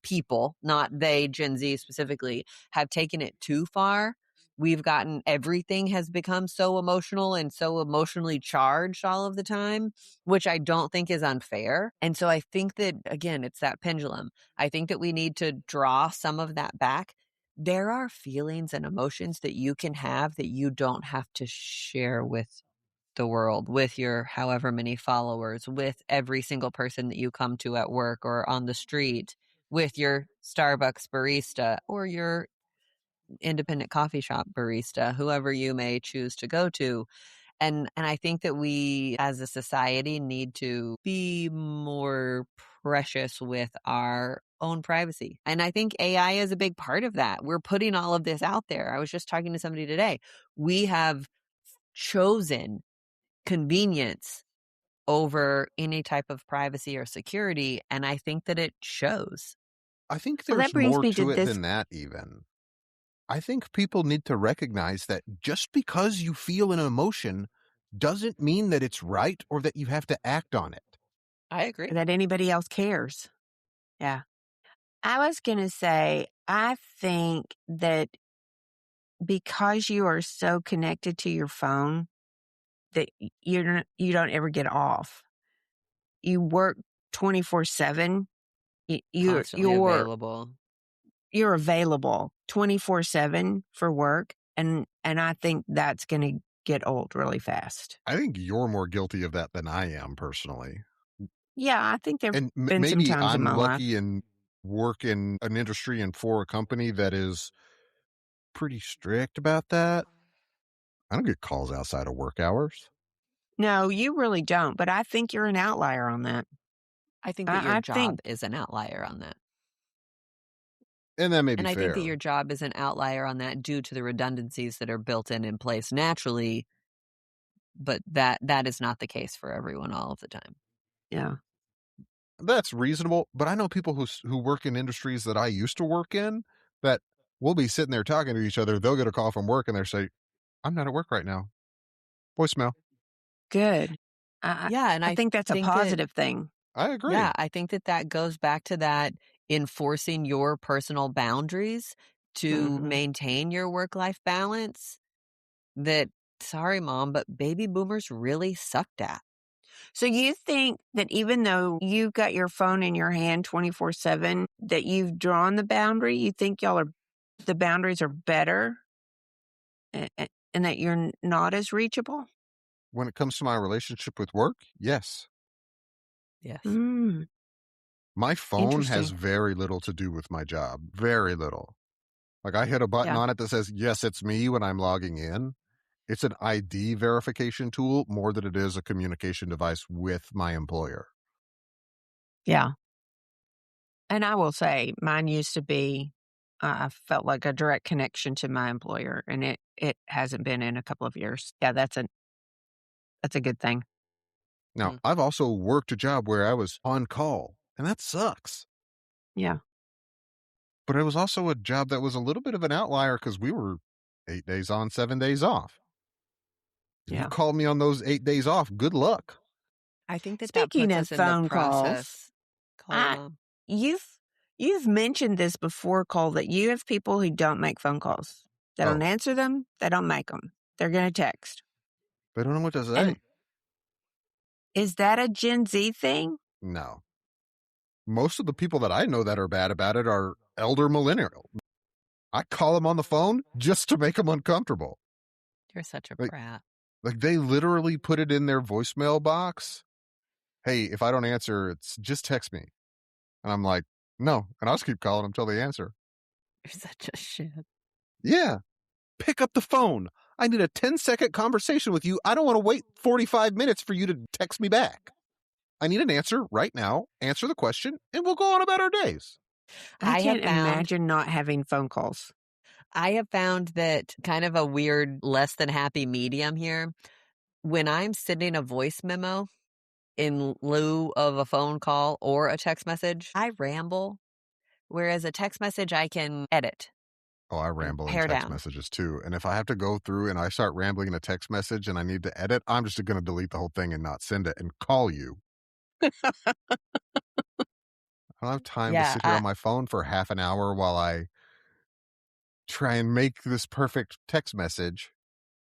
people, not they, Gen Z specifically, have taken it too far. Everything has become so emotional and so emotionally charged all of the time, which I don't think is unfair. And so I think that, again, it's that pendulum. I think that we need to draw some of that back. There are feelings and emotions that you can have that you don't have to share with the world, with your however many followers, with every single person that you come to at work or on the street, with your Starbucks barista or your independent coffee shop barista, whoever you may choose to go to. And I think that we as a society need to be more precious with our own privacy. And I think AI is a big part of that. We're putting all of this out there. I was just talking to somebody today. We have chosen convenience over any type of privacy or security. And I think that it shows. I think Well, that there's brings more me to to it this. than that even. I think people need to recognize that just because you feel an emotion doesn't mean that it's right or that you have to act on it. I agree. That anybody else cares. Yeah. I was going to say, I think that because you are so connected to your phone that you don't ever get off. You work 24/7. Constantly available. You're available 24/7 for work, and I think that's going to get old really fast. I think you're more guilty of that than I am personally. Yeah, I think there've And been some maybe times in I'm my life. lucky and work in an industry and for a company that is pretty strict about that. I don't get calls outside of work hours. No, you really don't, but I think you're an outlier on that. I think that your I job think, is an outlier on that. And that may be And I think that fair. your job is an outlier on that due to the redundancies that are built in place naturally, but that is not the case for everyone all of the time. yeah. That's reasonable, but I know people who work in industries that I used to work in that we'll be sitting there talking to each other. They'll get a call from work and they'll say, "I'm not at work right now." Voicemail. Good. I Yeah, and I I think that's a think that positive thing. I agree. yeah, I think that goes back to that enforcing your personal boundaries to Mhm. maintain your work-life balance that, sorry, mom, but baby boomers really sucked at. So you think that even though you've got your phone in your hand 24/7, that you've drawn the boundary? You think the boundaries are better and that you're not as reachable? When it comes to my relationship with work, yes. Yes. Mm, My phone has interesting. very little to do with my job. Very little. Like I hit a button Yeah. on it that says, "Yes, it's me" when I'm logging in. It's an ID verification tool more than it is a communication device with my employer. Yeah. And I will say mine used to be, I felt like a direct connection to my employer, and it hasn't been in a couple of years. Yeah, that's a good thing. Now, Mm. I've also worked a job where I was on call, and that sucks. Yeah. But it was also a job that was a little bit of an outlier because we were 8 days on, 7 days off. If you Yeah. called me on those 8 days off, good luck. I think that Speaking puts of us in the phone calls, process. Call your I mom. you've you've mentioned this before, Cole, that you have people who don't make phone calls. They don't Oh, answer them. They don't make them. They're going to text. they don't know what to And say. is that a Gen Z thing? No. Most of the people that I know that are bad about it are elder millennial. I call them on the phone just to make them uncomfortable. You're such a Like, brat. like they literally put it in their voicemail box. "Hey, if I don't answer, it's just text me." And I'm like, "No." And I'll just keep calling until they answer. You're such a shit. Yeah. Pick up the phone. I need a 10-second conversation with you. I don't want to wait 45 minutes for you to text me back. I need an answer right now. Answer the question, and we'll go on about our days. I I have can't found imagine not having phone calls. that kind of a weird, less than happy medium here. When I'm sending a voice memo in lieu of a phone call or a text message, I ramble, whereas a text message I can edit Oh, I and ramble in pare text down. messages too. And if I have to go through and I start rambling in a text message and I need to edit, I'm just going to delete the whole thing and not send it and call you. I don't have time to Yeah, sit here on my phone for half an hour while I try and make this perfect text message.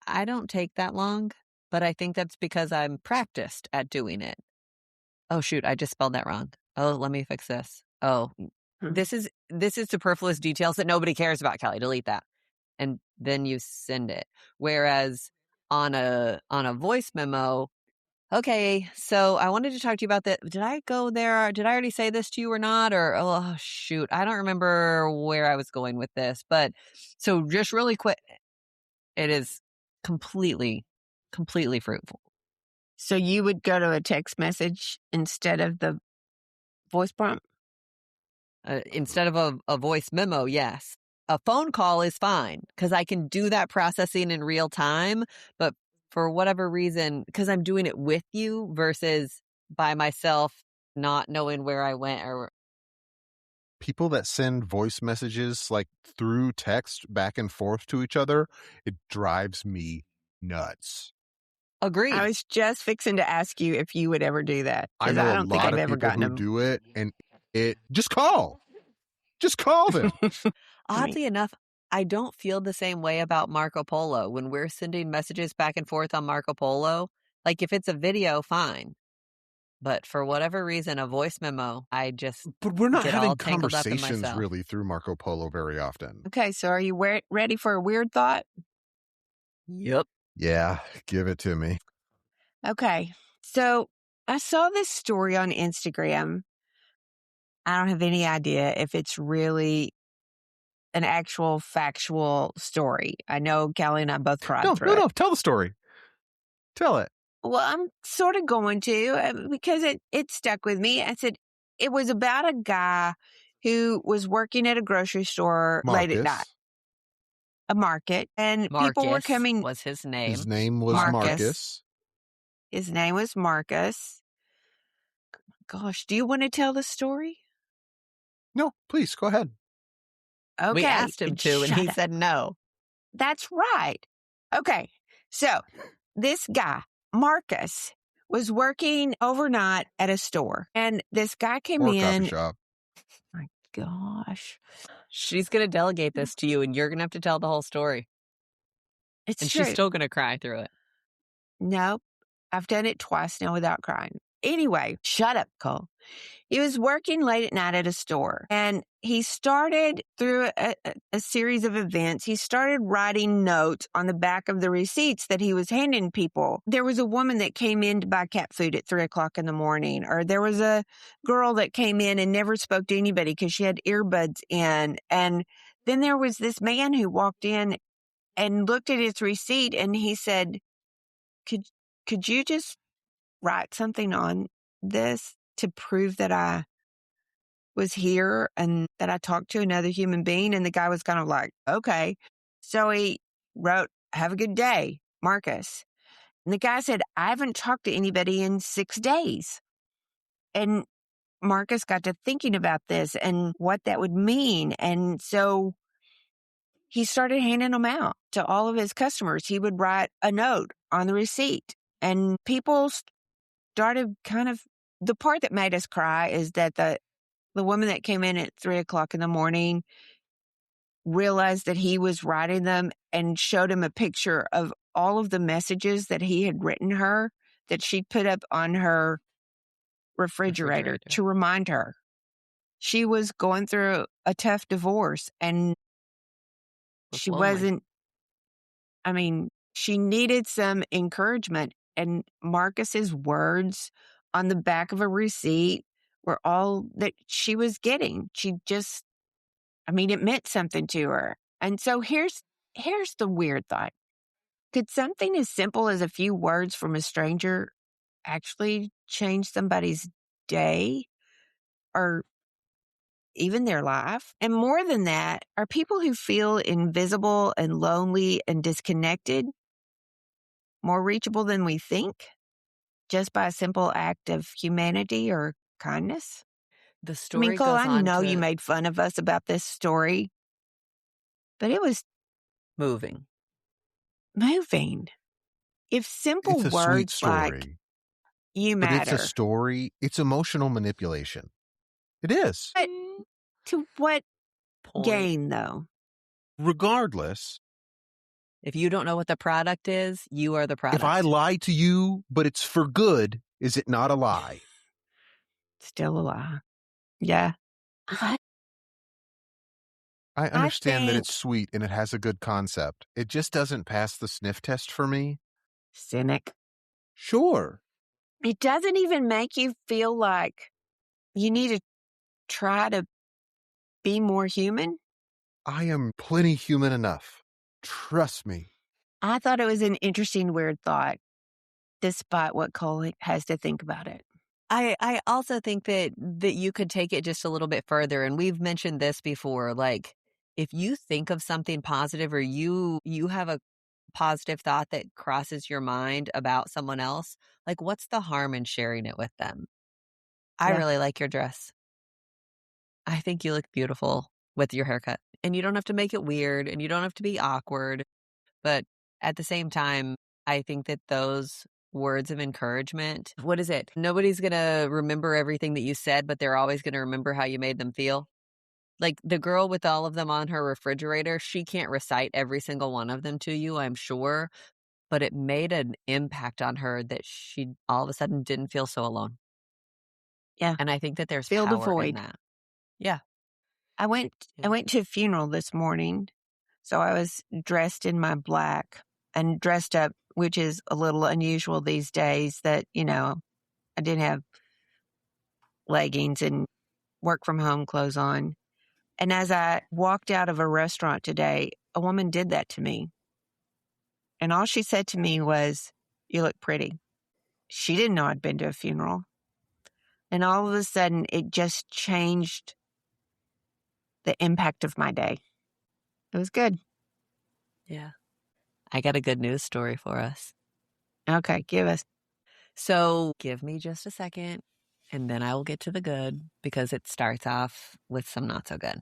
I don't take that long, but I think that's because I'm practiced at doing it. Oh, shoot, I just spelled that wrong. Oh, let me fix this. Oh, Hmm. this is superfluous details that nobody cares about, Callie. Delete that. And then you send it. Whereas on a voice memo, okay, so I wanted to talk to you about that. Did I go there? Did I already say this to you or not? Or oh shoot, I don't remember where I was going with this. But so just really quick, it is completely, completely fruitful. So you would go to a text message instead of the voice prompt? Instead of a voice memo, yes. A phone call is fine because I can do that processing in real time. But for whatever reason, because I'm doing it with you versus by myself, not knowing where I went or People that send voice messages like through text back and forth to each other, it drives me nuts. agreed. I was just fixing to ask you if you would ever do that. I Because know I a don't think lot I've of ever people gotten who them. do it, and it just call them. Oddly enough, I don't feel the same way about Marco Polo when we're sending messages back and forth on Marco Polo. Like if it's a video, fine. But for whatever reason, a voice memo, I just But we're not get having all tangled up in conversations myself. really through Marco Polo very often. Okay, so are you ready for a weird thought? Yep. Yeah, give it to me. Okay, so I saw this story on Instagram. I don't have any idea if it's really an actual factual story. I know Callie and I both cried through it. No, tell the story. Tell it. Well, I'm sort of going to because it stuck with me. I said it was about a guy who was working at a grocery store late at night, Marcus. a market, and people were Marcus coming. was his name. His name was Marcus. His name was Marcus. Gosh, do you want to tell the story? No, please go ahead. Okay. We asked him to, and he Shut up. said no. That's right. Okay. So this guy, Marcus, was working overnight at a store. And this guy came Or in. coffee shop. My gosh. She's going to delegate this to you, and you're going to have to tell the whole story. It's And true. she's still going to cry through it. Nope. I've done it twice now without crying. Anyway, shut up, Cole. He was working late at night at a store, and he started through a series of events. He started writing notes on the back of the receipts that he was handing people. There was a woman that came in to buy cat food at 3:00 in the morning, or there was a girl that came in and never spoke to anybody because she had earbuds in. And then there was this man who walked in and looked at his receipt, and he said, could you just write something on this to prove that I was here and that I talked to another human being? And the guy was kind of like, okay. So he wrote, have a good day, Marcus. And the guy said, I haven't talked to anybody in 6 days. And Marcus got to thinking about this and what that would mean. And so he started handing them out to all of his customers. He would write a note on the receipt, and people started the part that made us cry is that the woman that came in at 3:00 in the morning realized that he was writing them and showed him a picture of all of the messages that he had written her that she'd put up on her refrigerator to remind her. She was going through a tough divorce, and she wasn't, she needed some encouragement. And Marcus's words on the back of a receipt were all that she was getting. She just, it meant something to her. And so here's the weird thought. Could something as simple as a few words from a stranger actually change somebody's day or even their life? And more than that, are people who feel invisible and lonely and disconnected more reachable than we think just by a simple act of humanity or kindness? The story Cole, goes I on know to you made fun of us about this story, but it was moving. If simple It's a sweet words like story. you But matter. it's a story. It's emotional manipulation. It is. But to what Point. gain, though? Regardless, if you don't know what the product is, you are the product. if I lie to you, but it's for good, is it not a lie? Still a lie. Yeah. I understand that it's sweet and it has a good concept. It just doesn't pass the sniff test for me. Cynic. Sure. It doesn't even make you feel like you need to try to be more human. I am plenty human enough. Trust me. I thought it was an interesting, weird thought, despite what Cole has to think about it. I also think that you could take it just a little bit further. And we've mentioned this before. Like, if you think of something positive or you have a positive thought that crosses your mind about someone else, like, what's the harm in sharing it with them? I Yeah. really like your dress. I think you look beautiful with your haircut. And you don't have to make it weird and you don't have to be awkward. But at the same time, I think that those words of encouragement, what is it? Nobody's going to remember everything that you said, but they're always going to remember how you made them feel. Like the girl with all of them on her refrigerator, she can't recite every single one of them to you, I'm sure, but it made an impact on her that she all of a sudden didn't feel so alone. Yeah. And I think that there's Fill the power in void. that. Yeah. I went to a funeral this morning, so I was dressed in my black and dressed up, which is a little unusual these days that, I didn't have leggings and work from home clothes on. And as I walked out of a restaurant today, a woman did that to me. And all she said to me was, "You look pretty." She didn't know I'd been to a funeral. And all of a sudden, it just changed the impact of my day. It was good. Yeah. I got a good news story for us. Okay, give us. So give me just a second and then I will get to the good because it starts off with some not so good.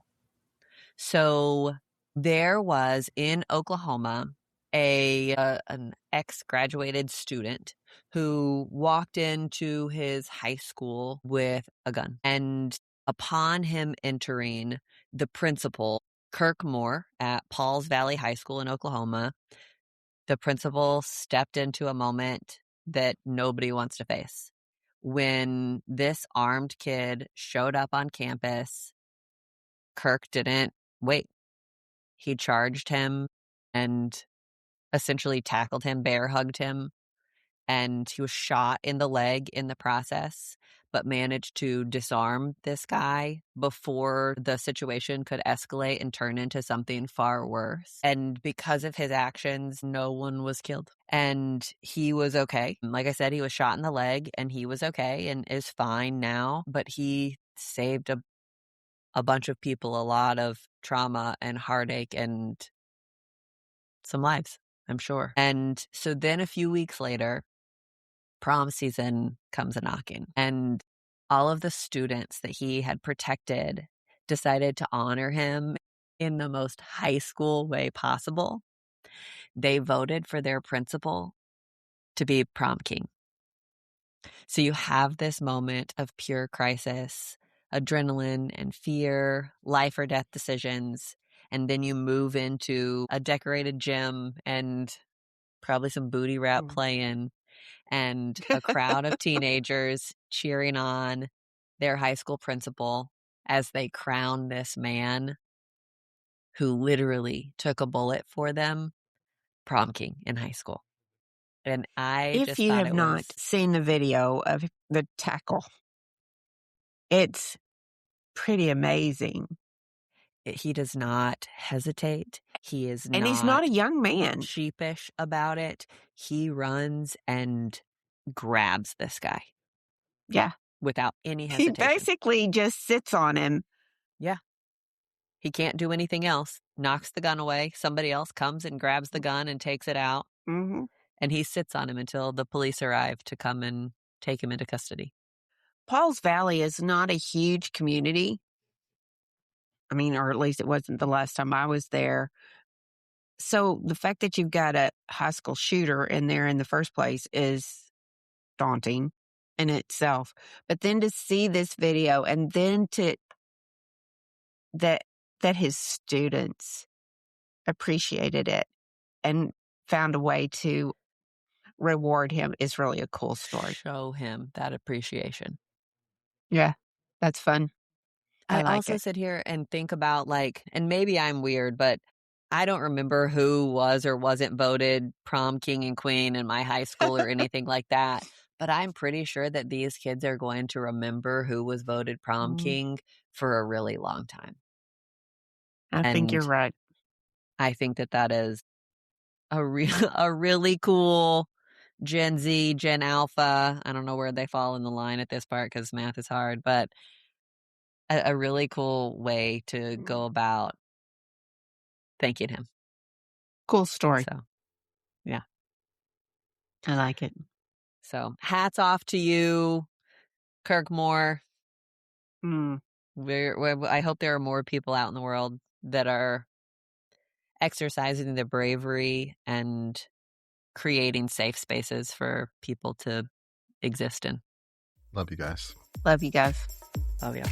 So there was in Oklahoma an ex-graduated student who walked into his high school with a gun. And upon him entering, the principal, Kirk Moore at Pauls Valley High School in Oklahoma, the principal stepped into a moment that nobody wants to face. When this armed kid showed up on campus, Kirk didn't wait. He charged him and essentially tackled him, bear hugged him, and he was shot in the leg in the process, but managed to disarm this guy before the situation could escalate and turn into something far worse. And because of his actions, no one was killed. And he was okay. Like I said, he was shot in the leg and he was okay and is fine now, but he saved a bunch of people a lot of trauma and heartache and some lives, I'm sure. And so then a few weeks later, prom season comes a knocking, and all of the students that he had protected decided to honor him in the most high school way possible. They voted for their principal to be prom king. So you have this moment of pure crisis, adrenaline and fear, life or death decisions, and then you move into a decorated gym and probably some booty rap playing and a crowd of teenagers cheering on their high school principal as they crown this man who literally took a bullet for them prom king in high school. And I If just you thought have it was, not seen the video of the tackle, it's pretty amazing. he does not hesitate. He is And he's not a not young man. sheepish about it. He runs and grabs this guy Yeah. without any He hesitation. basically just sits on him. Yeah. He can't do anything else. Knocks the gun away. Somebody else comes and grabs the gun and takes it out. Mm-hmm. And he sits on him until the police arrive to come and take him into custody. Pauls Valley is not a huge community. I mean, or at least it wasn't the last time I was there. So the fact that you've got a high school shooter in there in the first place is daunting in itself. But then to see this video and then to that his students appreciated it and found a way to reward him is really a cool story. Show him that appreciation. Yeah, that's fun. I like also it. sit here and think about and maybe I'm weird, but I don't remember who was or wasn't voted prom king and queen in my high school or anything like that. But I'm pretty sure that these kids are going to remember who was voted prom king for a really long time. I think you're right. I think that is a really cool Gen Z, Gen Alpha. I don't know where they fall in the line at this part because math is hard, but a really cool way to go about thanking him. Cool story. So Yeah. I like it. So hats off to you, Kirk Moore. Mm. I hope there are more people out in the world that are exercising the bravery and creating safe spaces for people to exist in. Love you guys. Love you guys. Love you.